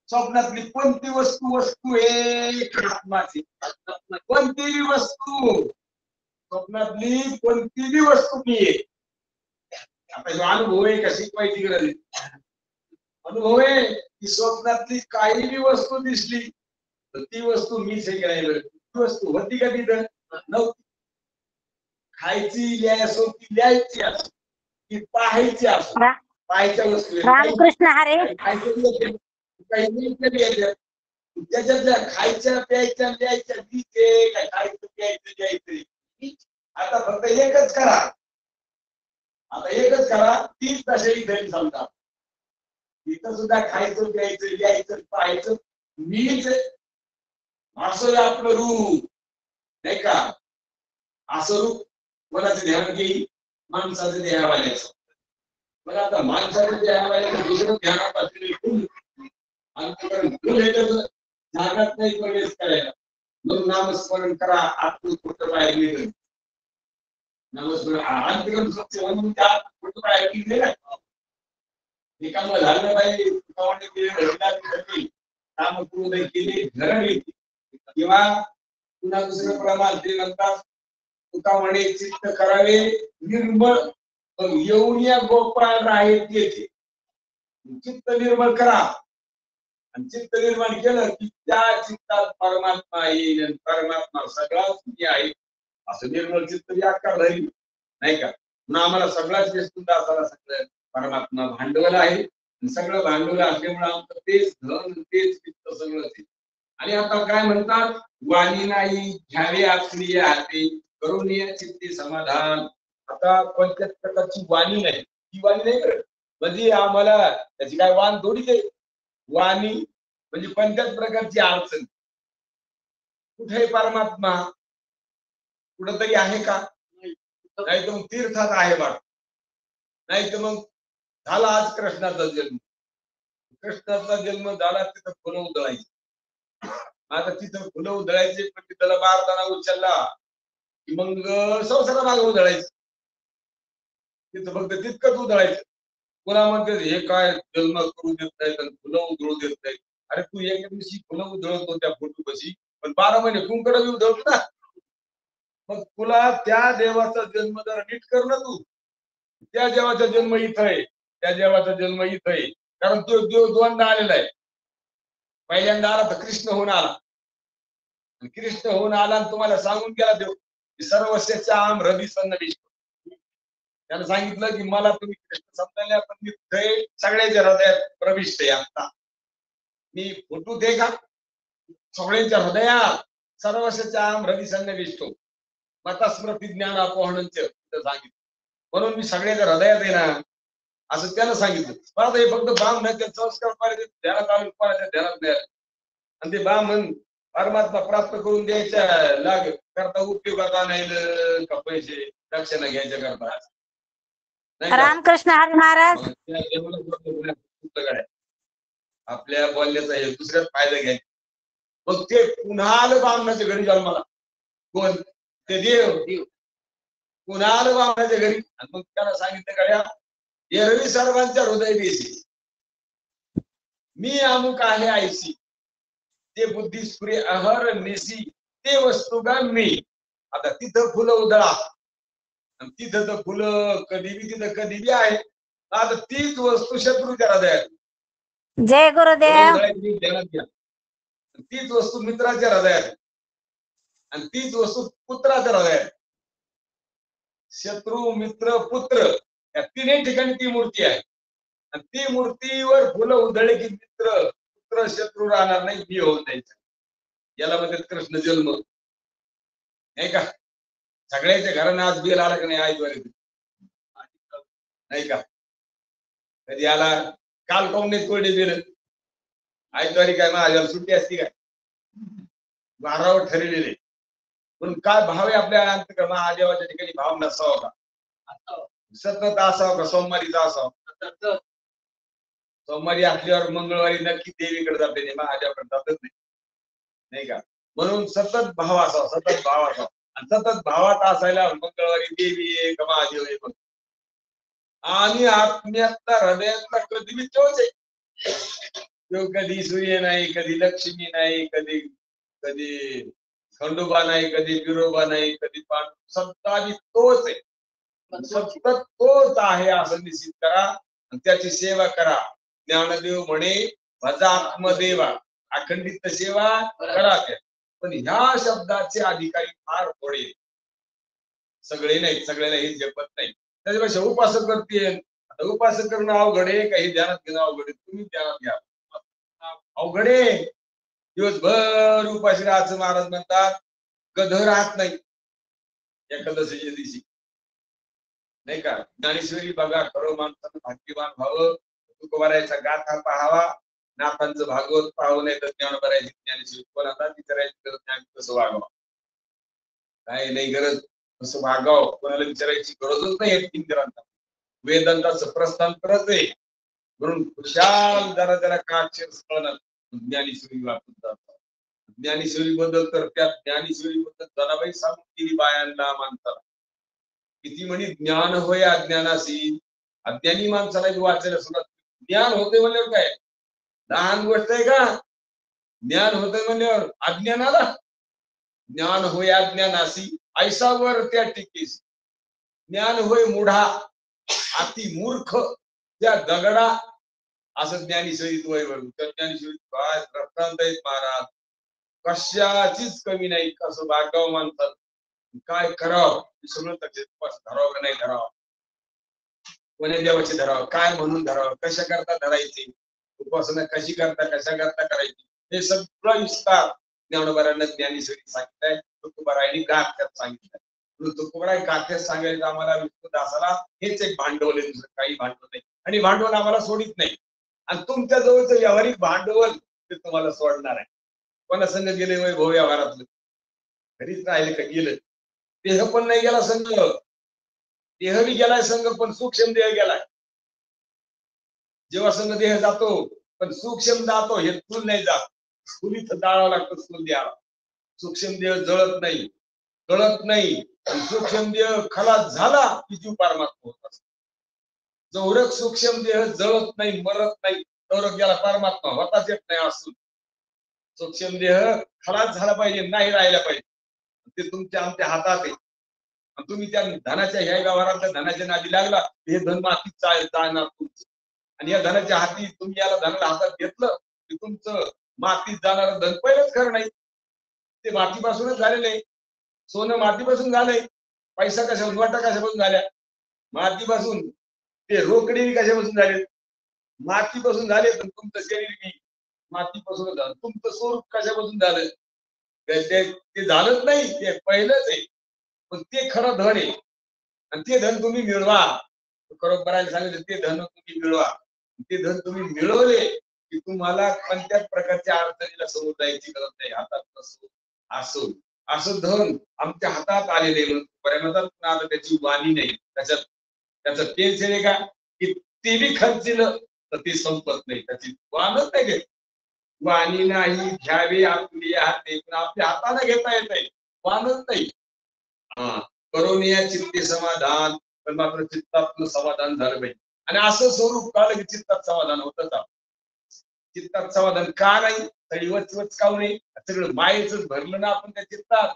स्वप्नातली कोणती वस्तू वस्तू आहे आत्माची कोणतीही वस्तू स्वप्नातली कोणतीही वस्तू मी आहे आता जो अनुभव आहे का शिकवायची गरज आहे अनुभव आहे की स्वप्नातली काही बी वस्तू दिसली तर ती वस्तू मीच आहे की नाही बरं ती वस्तू होती का तिथं नव्हती खायची लिहायची ती लिहायची असो ती पाहायची असो पाहायच्या वस्तू रामकृष्ण हरे काही त्याच्यातल्या खायच्या प्यायच्या लिहायच्या लिहिते काय खायचं प्यायचं लिहायचं आता फक्त एकच करा आता एकच करा तीच दशा इथे समजा इथं सुद्धा खायचं प्यायचं लिहायचं पाहायचं मीच असं आपलं रूप नाही का असं रूप कोणाचं ध्यान घेईल माणसाचं देहावाल्याचं मग आता माणसाचं देहावाल्याचं दुसरं ध्यानात असलेले फुल जागात नाही प्रवेश करायला मग नामस्मरण करा आत्म कुठं बाहेर निघेल नामस्मरण अंतरम स्वच्छ म्हणून त्या कुठं बाहेर निघले ना एकाला झालं पाहिजे काम पूर्ण केले घरली किंवा पुन्हा दुसरं प्रमाण ते म्हणतात तुका म्हणे चित्त करावे निर्मळ येऊन या गोपाळ आहेत येते चित्त निर्मळ करा आणि चित्त निर्माण केलं की त्या चित्तात परमात्मा येईल आणि परमात्मा सगळाच मी आहे असं निर्मळ चित्त व्याकार राहील नाही का म्हणून आम्हाला सगळाच व्यस्तून दासाला सगळं परमात्मा भांडवल आहे सगळं भांडवल असल्यामुळे आमचं तेच धन तेच चित्त सगळं आणि आता काय म्हणतात वाणी नाही घ्यावे आपली हाती करून चित्ती समाधान आता कोणत्याच प्रकारची वाणी नाही ती वाणी नाही करत म्हणजे आम्हाला त्याची काय वाण थोडीच आहे वाणी म्हणजे कोणत्याच प्रकारची अडचण कुठे परमात्मा कुठंतरी आहे का नाही तर मग तीर्थात आहे बाळ नाही तर मग झाला आज कृष्णाचा जन्म कृष्णाचा जन्म झाला तिथं फुलं उधळायची आता तिथं फुलं उधळायचे पण तिथला बारदाना उचलला की मग संसारा मागे उधळायचं तिथं फक्त तितकंच उधळायचं कोणामध्ये हे काय जन्म करू देत नाहीत आणि फुलं उधळू देत नाहीत अरे तू एका दिवशी फुलं उधळतो त्या फोटो कशी पण 12 महिने कुंकड उधळतो ना मग तुला त्या देवाचा जन्म जरा नीट कर ना तू त्या देवाचा जन्म इथं आहे त्या देवाचा जन्म इथं आहे कारण तो देव दोनदा आलेला आहे पहिल्यांदा आला तर कृष्ण होऊन आला कृष्ण होऊन आला आणि तुम्हाला सांगून गेला देव की सर्वस्याच्या आम हृदय सन्नविष्ट त्यानं सांगितलं की मला तुम्ही कृष्ण समजायला पण मी सगळ्याच्या हृदयात प्रविष्ट आहे आता मी फोटो दे का सगळ्यांच्या हृदयात सर्वस्याच्या आम हृदय सन्नविष्ट मता स्मृती ज्ञान अपोहणच सांगितलं म्हणून मी सगळ्याच्या हृदयात आहे ना असं त्यानं सांगितलं पण आता हे फक्त ब्राह्मणाचे संस्कार पाहिजे ध्यानात आणून पाहिजे ध्यानात नाही आणि ते ब्राह्मण परमात्मा प्राप्त करून द्यायच्या लाग करता उपयोगाचा नाही का पैसे दक्षिणा घ्यायच्या करता रामकृष्ण हरी महाराज आपल्या बोलण्याचा हे दुसऱ्याच फायदा घ्यायचा मग ते पुन्हा आलं ब्राह्मणाच्या घरी जन्माला कोण ते देव पुन्हा आलं ब्राह्मणाच्या घरी आणि मग त्याला सांगितलं गड्या एरवी सर्वांच्या हृदय देशी मी अमुक आहे आयसी ते बुद्धी सूर्य अहर नेसी ते वस्तुगा मी आता तिथं फुलं उधळा आणि तिथं तर फुलं कधी बी तिथं कधी बी आहे आता तीच वस्तू शत्रूच्या हृदयात जय गुरुदेव तीच वस्तू मित्राच्या हृदयात आणि तीच वस्तू पुत्राच्या हृदयात शत्रू मित्र पुत्र या तिन्ही ठिकाणी ती मूर्ती आहे आणि ती मूर्तीवर फुलं उधळले की मित्र पुत्र शत्रू राहणार नाही मी होऊन जायचं याला म्हणतात कृष्ण जन्म नाही का सगळ्याच्या घरांना आज बेल आला का नाही आईद्वारे नाही का कधी आला काल काऊन नाही तोडले बेल आईद्वारी काय माझ्याला सुट्टी असती काय 12वर ठरलेले पण काय भाव आहे आपल्या महादेवाच्या ठिकाणी भाव नसावा का सतत असावं का सोमवारीचा असावं? सोमवारी असल्यावर मंगळवारी नक्की देवीकडे जाते नाही, महादेवाकडे जातच नाही, नाही का? म्हणून सतत भाव असावा, सतत भाव असावा. आणि सतत भावात असायला मंगळवारी देवी आहे का महादेव आहे बघ. आणि आत्म्यातला हृदयातला कधी बी तोच आहे. तो कधी सूर्य नाही, कधी लक्ष्मी नाही, कधी कधी खंडोबा नाही, कधी बिरोबा नाही, कधी सत्ता बी तोच आहे. सतत तोच आहे असं निश्चित करा आणि त्याची सेवा करा. ज्ञानदेव म्हणे भजा आत्मदेवा, अखंडित सेवा करा त्या. पण ह्या शब्दाचे अधिकारी फार थोडे, सगळे नाही, सगळ्याला हे जपत नाही. त्याच्यापेक्षा उपासक करते. आता उपासक करणं अवघड आहे, काही ध्यानात घेणं अवघड आहे. तुम्ही ध्यानात घ्या, अवघड आहे. दिवसभर उपाशी राहायचं. महाराज म्हणतात गध राहत नाही एकादशीच्या दिवशी, नाही का? ज्ञानेश्वरी बघा, खरं माणसानं भाग्यवान व्हावं, तुकोबारायचा गाथा पाहावा, नाथांचं भागवत पाहावं, नाही तर ज्ञानोबारायची ज्ञानेश्वरी कोणाला विचारायची गरज नाही कसं वागावं, काय नाही गरज कसं वागावं, कोणाला विचारायची गरजच नाही. तीन ग्रंथ वेदांताचं प्रस्थांतरच आहे. म्हणून खुशाल जरा जरा का अक्षर कळणार ज्ञानेश्वरी वाचून जातात. ज्ञानेश्वरी बद्दल तर त्या ज्ञानेश्वरी बद्दल जनाबाई सांगून गेली बायांना, माणसाला किती म्हणे ज्ञान होय अज्ञानाशी. अज्ञानी माणसाला वाचायला सुरुवात, ज्ञान होते म्हणल्यावर काय लहान गोष्ट आहे का? ज्ञान होते म्हणल्यावर अज्ञानाला ज्ञान होय अज्ञानाशी ऐसावर त्या टिकीस. ज्ञान होय मुढा अति मूर्ख त्या दगडा, असं ज्ञानेश्वरीत वय बघ. त्या ज्ञानेश्वरीत काय रत्नांत आहेत महाराज, कशाचीच कमी नाही. कसं बागाव माणसात काय करावं सगळं धरावं नाही धरावं, कोण्या देवाची धरावं, काय म्हणून धरावं, कशा करता धरायची, उपासना कशी करता, कशा करता करायची, हे सगळं विस्तार ज्ञानोबारांना ज्ञानेश्वरी सांगितलंय. तुकोबारायांनी गाथ्यात सांगितलंय. तुकोबाराय गाथ्यात सांगायचं आम्हाला विष्णुदासाला हेच एक भांडवल आहे, दुसरं काही भांडवल नाही. आणि भांडवल आम्हाला सोडित नाही. आणि तुमच्या जवळचं व्यावहारिक भांडवल ते तुम्हाला सोडणार आहे. कोणा संघ गेले वैभव व्यवहारातलं, घरीच राहिले का गेलं. देह पण नाही गेला संघ, देह बी गेलाय संघ, पण सूक्ष्म देह गेलाय. जेव्हा संघ देह जातो पण सूक्ष्म जातो, हे स्थूल नाही जात. स्थूलीत जाळावं लागतं स्थूल देहाला. सूक्ष्म देह जळत नाही, कळत नाही. सूक्ष्म देह खलास झाला की जीव परमात्मा होत असतो. जवरक सूक्ष्म देह जळत नाही, मरत नाही, तवरक गेला परमात्मा होताच येत नाही. असून सूक्ष्म देह खलास झाला पाहिजे, नाही राहिला पाहिजे. ते तुमच्या आमच्या हातात आहे. तुम्ही त्या धनाच्या ह्या व्यवहारातल्या धनाच्या नादी लागला, हे धन मातीत जाणार तुमचं. आणि या धनाच्या हाती तुम्ही याला धनाला हातात घेतलं की तुमचं मातीत जाणार धन पहिलंच खरं नाही. ते मातीपासूनच झालेलं आहे. सोनं मातीपासून झालंय, पैसा कशापासून, वाटा कशापासून झाल्या मातीपासून, ते रोकडे कशापासून झाले मातीपासून झाले. पण तुमचं शरीर बी मातीपासूनच झालं. तुमचं स्वरूप कशापासून झालं ते झालंच नाही, ते पहिलंच आहे. पण ते खरं धन आहे आणि ते धन तुम्ही मिळवा. खरोखर सांगितलं ते धन तुम्ही मिळवा. ते धन तुम्ही मिळवले की तुम्हाला कोणत्याच प्रकारच्या अडचणीला समोर जायची गरज नाही. हातात असो असं धन आमच्या हातात आलेले म्हणून आता त्याची वाणी नाही. त्याचं तेच आहे का की ते बी खर्चिलं तर ते संपत नाही. त्याची वाणच नाही घेत. वाणी नाही घ्यावे आपली हाते, पण आपल्या हाताने घेता येत नाही, वाणच नाही. करोनिया चित्ते समाधान, पण मात्र चित्तातलं समाधान झालं पाहिजे. आणि असं स्वरूप काढलं की चित्तात समाधान होतं का? चित्तात समाधान का नाही? तरी वचवच काऊ नाही? सगळं मायेच भरलं ना आपण त्या चित्तात,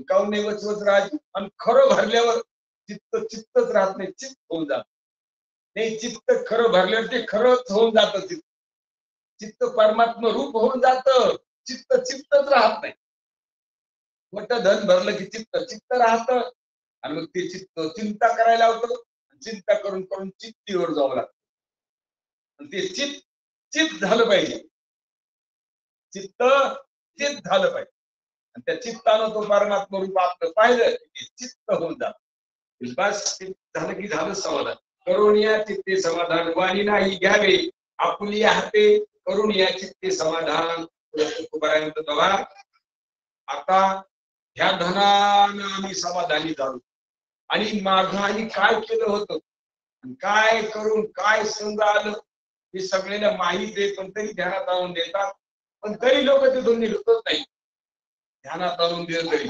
काऊ नाही वचवच राहायची. आणि खरं भरल्यावर चित्तच राहत नाही, चित्त होऊन जात नाही. चित्त खरं भरल्यावर ते खरंच होऊन जातं. चित्त परमात्मा रूप होऊन जातं. चित्तच राहत नाही. मोठं धन भरलं की चित्त राहत. आणि मग ते चिंता करायला होतं. चिंता करून करून चित्तीवर जावं लागतं. ते चित्त झालं पाहिजे. चित्त झालं पाहिजे. आणि त्या चित्तानं तो परमात्मा रूप आपलं पाहिलं की चित्त होऊन जात. बस चित्त झालं की झालं समाधान. करुणिया चित्ते समाधान, वाणी नाही घ्यावे आपुली हाते, करुणिया चित्ते समाधान. तुकोबारायांचं बघा, आता ह्या धनानं आम्ही समाधानी झालो. आणि माघारी काय केलं होतं, काय करून काय संघ आलं हे सगळ्यांना माहीत आहे, पण तरी ध्यानात आणून देतात. पण तरी लोक तिथून निघतच नाही, ध्यानात आणून दिलं तरी.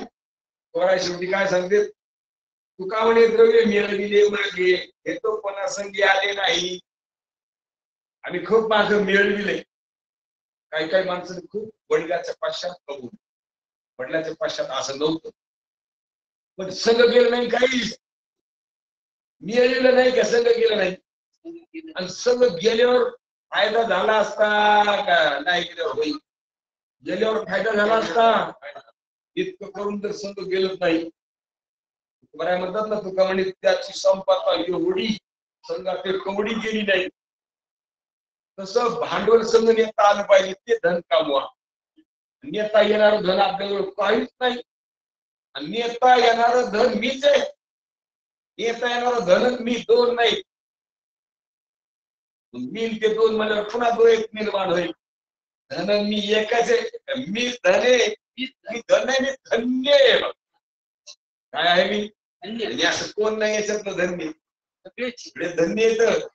थोडा शेवटी काय सांगते, तुका म्हणे द्रव्य मिळविले मागे, हे तो कोणासंगी आले नाही. आणि खूप माझं मिळविले. काही काही माणसाने खूप वडिलाच्या पश्चात बघून, वडिलाच्या पश्चात असं नव्हतं, पण संघ गेलं नाही, काही मिळविलं नाही का, संघ गेलं नाही. आणि संघ गेल्यावर फायदा झाला असता का नाही, गेल्यावर होईल, गेल्यावर फायदा झाला असता. इतकं करून तर संघ गेलच नाही. बऱ्या म्हणतात ना, तुका म्हणे त्याची संपत्ता एवढी, संघात कवडी गेली नाही. तसं भांडवल संघ नेता आलं पाहिजे, ते धन कामवा. नेता येणार धन आपल्याजवळ काहीच नाही, आणि नेता येणार धन मीच आहे. नेता येणार धन मी दोन नाही, मी ते दोन म्हणजे पुन्हा तो एक निर्माण होईल. धन मी एकच आहे, मी धन आहे, मी धन आहे, मी धन्य आहे. काय आहे मी धन्य, असं कोण नाही याच्यातलं धन्य. धन्य येत,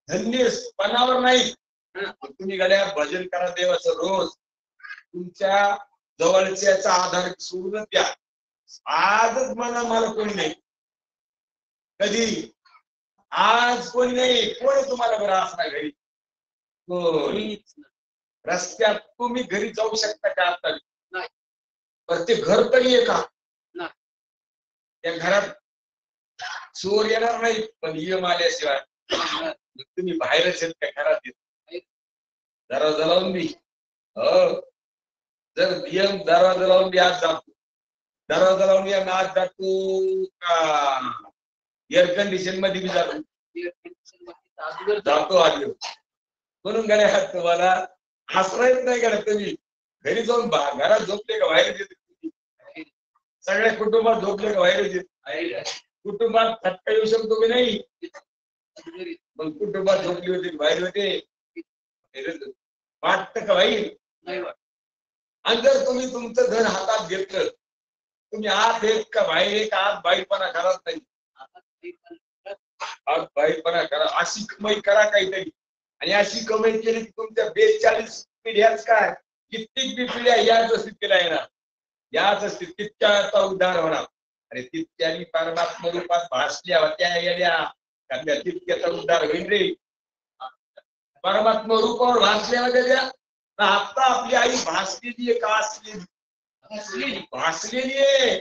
धन्य पणावर नाही. तुम्ही गड्या भजन करा देवाचं रोज, तुमच्या जवळच्याचा आधार सोडून द्या. आजच मला कोणी नाही, कधी आज कोणी नाही. कोणी तुम्हाला बरं असणार घरी, रस्त्यात तुम्ही घरी जाऊ शकता का आता? नाही. तर ते घर तरी आहे का? त्या घरात चोर येणार नाही, पण नियम आल्याशिवाय तुम्ही बाहेरच येत का घरात येत? दरवाजा लावून मी, हो, जर नियम दरवाजा लावून मी आज जातो, दरवाजा लावून मी आज जातो का एअर कंडिशन मध्ये मी जातो? जातो आधी. म्हणून गड्या तुम्हाला हसरायच नाही गड्या. तुम्ही घरी जाऊन घरात झोपले का बाहेर येते? सगळ्या कुटुंबात झोपले का बाहेर येते? कुटुंबात फटका येऊ शकतो की नाही? मग कुटुंबात झोपली होती बाहेर होते, वाटतं का बाई? आणि जर तुम्ही तुमचं धन हातात घेतलं, तुम्ही आत एक का बाहेर एक, आत बाईपणा करत नाही, आत बाईपणा करा, अशी कमाई करा काहीतरी. आणि अशी कमाई केली की तुमच्या 42 पिढ्याच काय, कित्येक पिढ्या याच स्थितीला येणार, याच स्थितीत तितक्याचा उद्धार होणार. अरे तितक्यानी परमात्मा रूपात भासल्या होत्या येड्या, तितक्याचा उद्धार होईल रे. परमात्मा रूपावर भासल्या होत्या, आता आपली आई भासलेली आहे का असलेली? भासलेली आहे,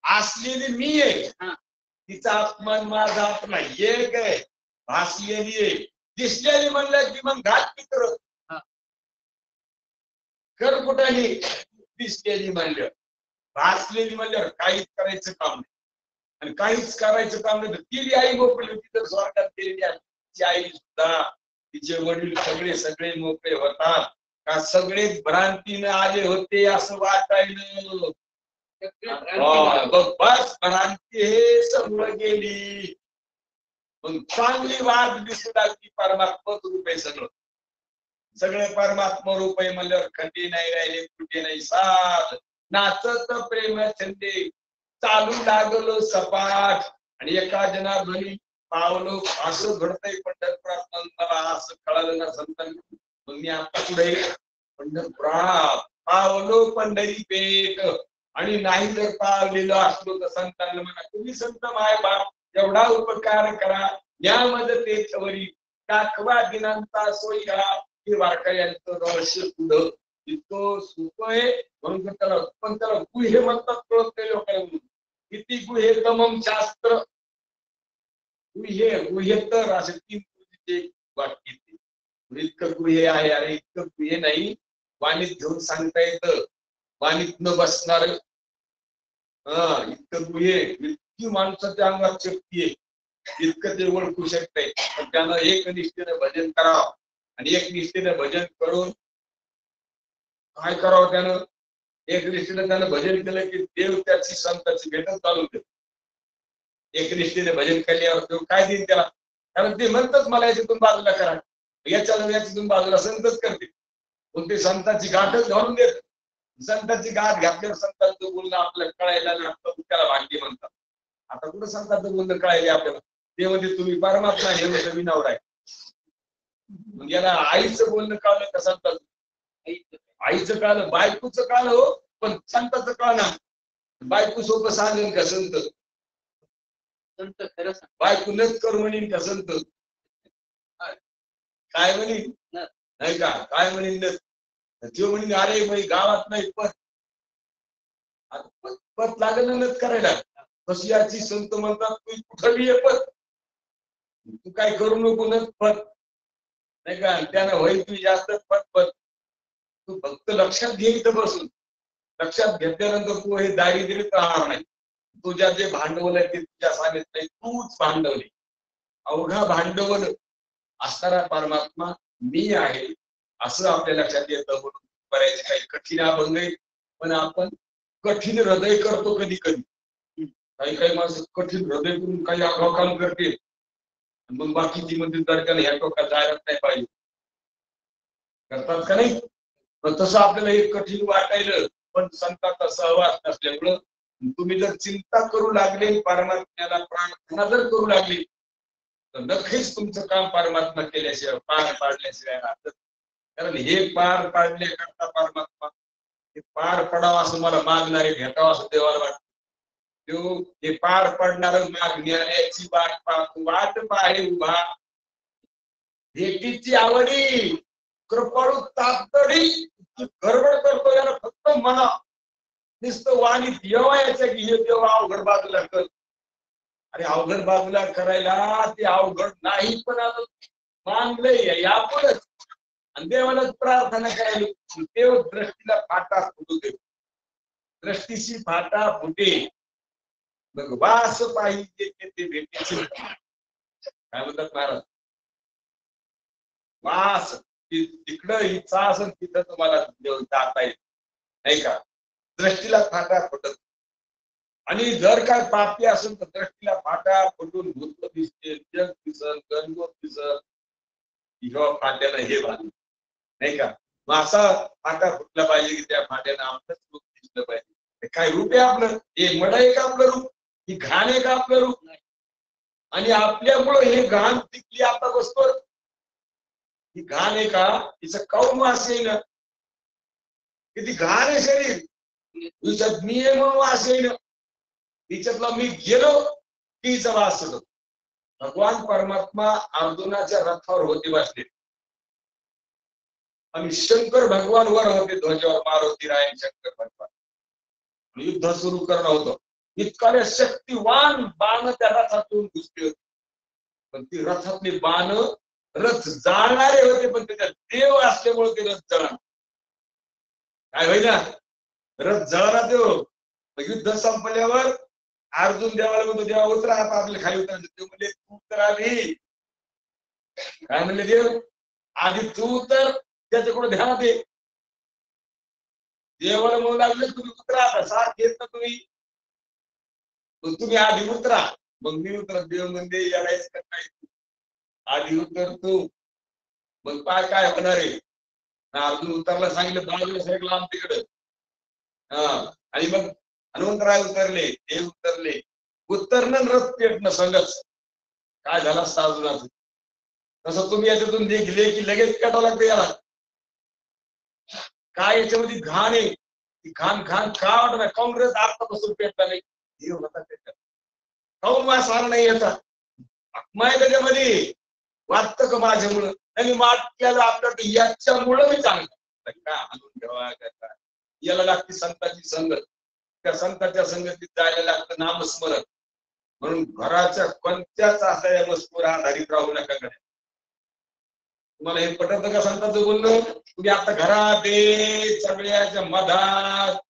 असलेली मी आहे. तिचा आत्मा माझा आत्मा एक आहे, भासलेली आहे. दिसलेली म्हणलं की मग घात पित्र कर कुठाली, दिसलेली म्हणलं. भासलेली म्हणल्यावर काहीच करायचं काम नाही, आणि काहीच करायचं काम नाही. ती आई मोकळी होती तर स्वर्गात गेलेली आहे. तिची आई सुद्धा, तिचे वडील सगळे मोकळे होतात का? सगळे भ्रांतीने आले होते असं वाटायला. बस भ्रांती हे समोर गेली, मग चांगली वाट दिसू लागली. परमात्मा रूप आहे सगळं, सगळे परमात्मा रूप आहे म्हणल्यावर खंडी नाही राहिले, कुठे नाही. साथ नाचत प्रेम छंदे, चालू लागलो सपाट. आणि एका जनार्दनी पावलो, असं घडतंय पंढरपुरात. मला असं कळालं ना संतांनी, मग मी आता पुढे पंढरपुरात पावलो पंढरी पेठ. आणि नाही जर पावलेलो असलो तर संतांना म्हणा, तुम्ही संत माय बाप एवढा उपकार करा, या मदतेवरी दाखवा दिनांचा सोयी करा. हे वारकऱ्यांचं रहस्य पुढं इतकं सुख आहे. म्हणून त्याला, पण त्याला गुहे म्हणतात, कळत नाही लोकांना. किती गुहे तमम शास्त्र, गुहे तर असे 3 वाक्य. इतकं गुहे आहे, अरे इतकं गुहे नाही, वाणीत घेऊन सांगता येतं, वाणीत न बसणार. इतकं गुहे, इतकी माणसाच्या अंगात शक्ती आहे, इतकं ते ओळखू शकते. पण त्यानं एक निष्ठेने भजन करावं, आणि एक निष्ठेने भजन करून काय करावं, त्यानं एक निष्ठेने त्यानं भजन केलं की देव त्याची संताची भेटच चालू देतो. एक निष्ठेने भजन केल्यावर देव काय देईल त्याला? कारण ते म्हणतात मला याच्यातून बाजूला करा, याच्यातून बाजूला संतच करते, पण ते संतांची गाठच घालून देत. संतांची गाठ घातल्यावर संतांचं बोलणं आपल्याला कळायला लागतं, त्याला भाग्य म्हणतात. आता कुठं संतांचं बोलणं कळायले आपल्याला. ते म्हणजे तुम्ही परमात्मा हे म्हणजे मी नवरा आहे. मग याला आईचं बोलणं कळलं का संतांचं? आईचं कळलं, बायकोचं कळलं हो, पण संतांचं कळलं. बायको सोबत सांगेल का संत? संत खरं सांग, बायको नच कर म्हणीन का संत? काय म्हणीन नाही का? काय म्हणीन तो म्हणीन अरे बाई गावात नाही पत पत लागेल नच करायला. तशी याची संत म्हणतात तू कुठं बी ये पत, तू काय करू नको नच पत नाही का? त्यानं होईल तू जास्त पत पत, तू फक्त लक्षात घे इथं बसून. लक्षात घेतल्यानंतर तू हे दारिद्र्य राहणार नाही. तुझ्या जे भांडवल आहे ते तुझ्या सांगित नाही, तूच भांडवले. अवघा भांडवल असणारा परमात्मा मी आहे असं आपल्या लक्षात येतं. म्हणून बऱ्याच काही कठीण अभंग आहेत, पण आपण कठीण हृदय करतो कधी कधी. काही काही माणसं कठीण हृदय करून काही आगाऊ काम करते, मग बाकीची मंदिर तारखेला ह्या टोकात जायलाच नाही पाहिजे करतात का नाही? पण तसं आपल्याला एक कठीण वाटायलं, पण संतांचा सहवास नसल्यामुळं तुम्ही जर चिंता करू लागले, परमात्म्याला प्रार्थना जर करू लागली, तर नक्कीच तुमचं काम परमात्मा केल्याशिवाय पार पाडल्याशिवाय राहत. कारण हे पार पाडण्याकरता परमात्मा हे पार पडावं असं मला मागणारे भेटावं असं देवाला वाटतं. तो हे पार पडणार मागण्याची वाट पाहे उभा, भेटीची आवडी कृपाळू तातडी गडबड करतो. याला फक्त म्हणा नुसतं वाणी देवा याच्या की हे देवा अवघड बाजूला कर. अरे अवघड बाजूला करायला ते अवघड नाही, पण आता मानलंय यापुढेच आणि देवालाच प्रार्थना करायला. देव दृष्टीला फाटा फुटू दे, दृष्टीशी फाटा फुटे मग वास पाहिजे ते भेटीची. काय म्हणतात महाराज? वास तिकडं इच्छा असेल तिथं तुम्हाला देव जाता येईल नाही का? दृष्टीला फाटा फुटत. आणि जर काय पापी असेल तर दृष्टीला फाटा फुटून भूत दिसते, जग दिसत, गणगोत दिसत, किंवा फाट्यानं हे बांधलं नाही का? मग असा फाटा फुटला पाहिजे की त्या फाट्यानं आपलंच रूप दिसलं पाहिजे. काय रूप आहे आपलं? हे मड आहे का आपलं रूप? ही घाण आहे का आपलं रूप? नाही. आणि आपल्यामुळं हे घाण टिकली आता बसतो. ही घाण आहे का? तिचं काऊन वास येईल? किती घाण आहे शरीर, तिच्यात मी आहे म्हणून वास येईल. तिच्यातला मी गेलो की हिचा वास होतो. भगवान परमात्मा अर्जुनाच्या रथावर होते बसले आणि शंकर भगवान वर होते ध्वजावर, मारुती रायन शंकर भगवान. युद्ध सुरू करणं होतं. इतका शक्तिवान बाण त्या रथातून घुसले होते, पण ती रथातली बाण रथ जाळणारे होते, पण त्याच्यात देव असल्यामुळे ते रथ जळणार. काय होईल ना? रथ जळणार देव. युद्ध संपल्यावर अर्जुन देवाला म्हणतो, देवा उतरा आता आपल्या खाली उतरायचं. देव म्हणले तू तर आधी. काय म्हणले देव? आधी तू तर त्याच्याकडे ध्यान दे. देवाला म्हणू लागले तुम्ही उतरा आता, साथ घेत ना तुम्ही, तुम्ही आधी उतरा मग मी उतरा. देव म्हणजे यायच का काय? आधी उतर तू मग काय होणार आहे? अर्जुन उतरला, सांगितलं बाजूला साईड लांब तिकडे. हा आणि मग हनुमंतराय उतरले, देव उतरले. उतरणं रथ पेटणं संगच. काय झालं असतं अर्जुनाचं? तसं तुम्ही याच्यातून निघले की लगेच पेटावं लागतं याला. काय याच्यामध्ये घाण आहे? घाण घाण का वाटत नाही? काँग्रेस आतापासून पेटला नाही, देव होता पेटला. काऊन वास आला नाही याचा? माय त्याच्यामध्ये वाटतं का माझ्यामुळं? आणि माटल्याला आपल्याला याच्यामुळं मी चांगलं का आणून ठेवा का? याला लागते संतांची संगत. त्या संतांच्या संगतीत जायला लागतं नामस्मरण. म्हणून घराच्या कोणत्याच असा या वस्तूवर आधारित राहू नका. तुम्हाला हे पटत का संतांचं बोलणं? तुम्ही आता घरात सगळ्याच्या मधात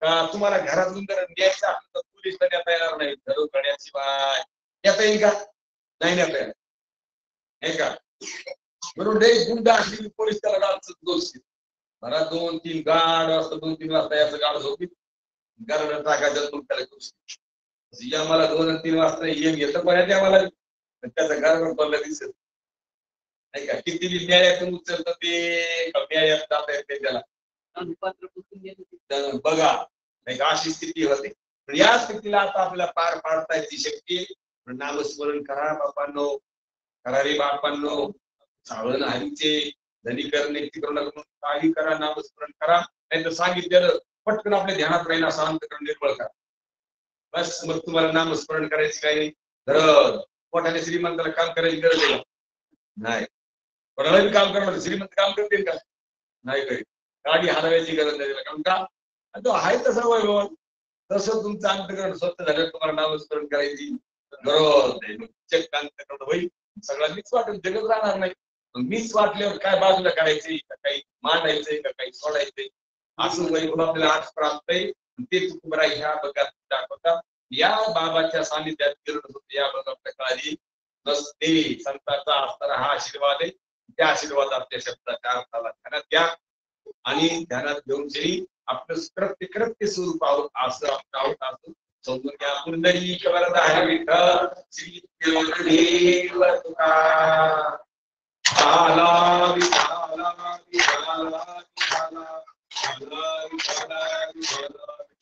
का तुम्हाला घरातून जर न्यायचं असेल तर पोलीस तर नेता येणार नाही. घरून करण्याशिवाय नेता येईल का? नाही नेता येणार नाही का? म्हणून गुंड असली पोलीस त्याला गाडच दोष. घरात 2-3 गाड असतं, 2-3 वाजता याचं गाड झोपी गाड टाकायचं मग त्याला दोष. मला 2-3 वाजता येऊन घेतं पण आम्हाला त्याचा गाड पडला दिसत नाही का? किती न्यायातून उचलतं ते न्यायात जाता येते त्याला बघा नाही का? अशी स्थिती होते. या स्थितीला आता आपल्याला पार पाडता येते शक्य. नामस्मरण करा बापांनो, करा रे बापांनो. सावळण हरीचे धनी करणे करू नका, काही करा, नामस्मरण करा. नाही तर सांगितलेलं पटकन आपल्या ध्यानात राहील, शांत करून निर्मळ करा. बस मग तुम्हाला नामस्मरण करायची काही गरज, मोठ्याने श्रीमंताला काम करायची गरज आहे नाही. कोणालाही काम करणार श्रीमंत काम करतील का? नाही करीत. गाडी हलवायची गरज नाही, कारण का तो आहे तसं वैभव. तसं तुमचं अंतकरण स्वतः झालं, तुम्हाला नामस्मरण करायची गरज नाही. चेक अंतकरण होईल, सगळ्यांनीच वाटेल, जगत राहणार नाही. मीच वाटल्यावर काय बाजूला करायचंय का, काही मांडायचंय का, काही सोडायचंय, असं वैभव आपल्याला आज प्राप्त आहे. ते तुम्हाला ह्या बघा दाखवता. या बाबाच्या सानिध्यात फिरत होते, या बाबाच्या काळजी नसते. संतांचा असणारा हा आशीर्वाद आहे. त्या आशीर्वादाच्या शब्दाच्या अर्थाला ध्यानात घ्या आणि ध्यानात घेऊन श्री आपलं कृत्य कृत्य स्वरूप आहोत असं आपण आहोत असं समजून घ्या. पुंडलिक वरदाय विठ्ठल श्री देव तुकाराम. आला विठाला विठाला विठाला, आला विठाला विठाला.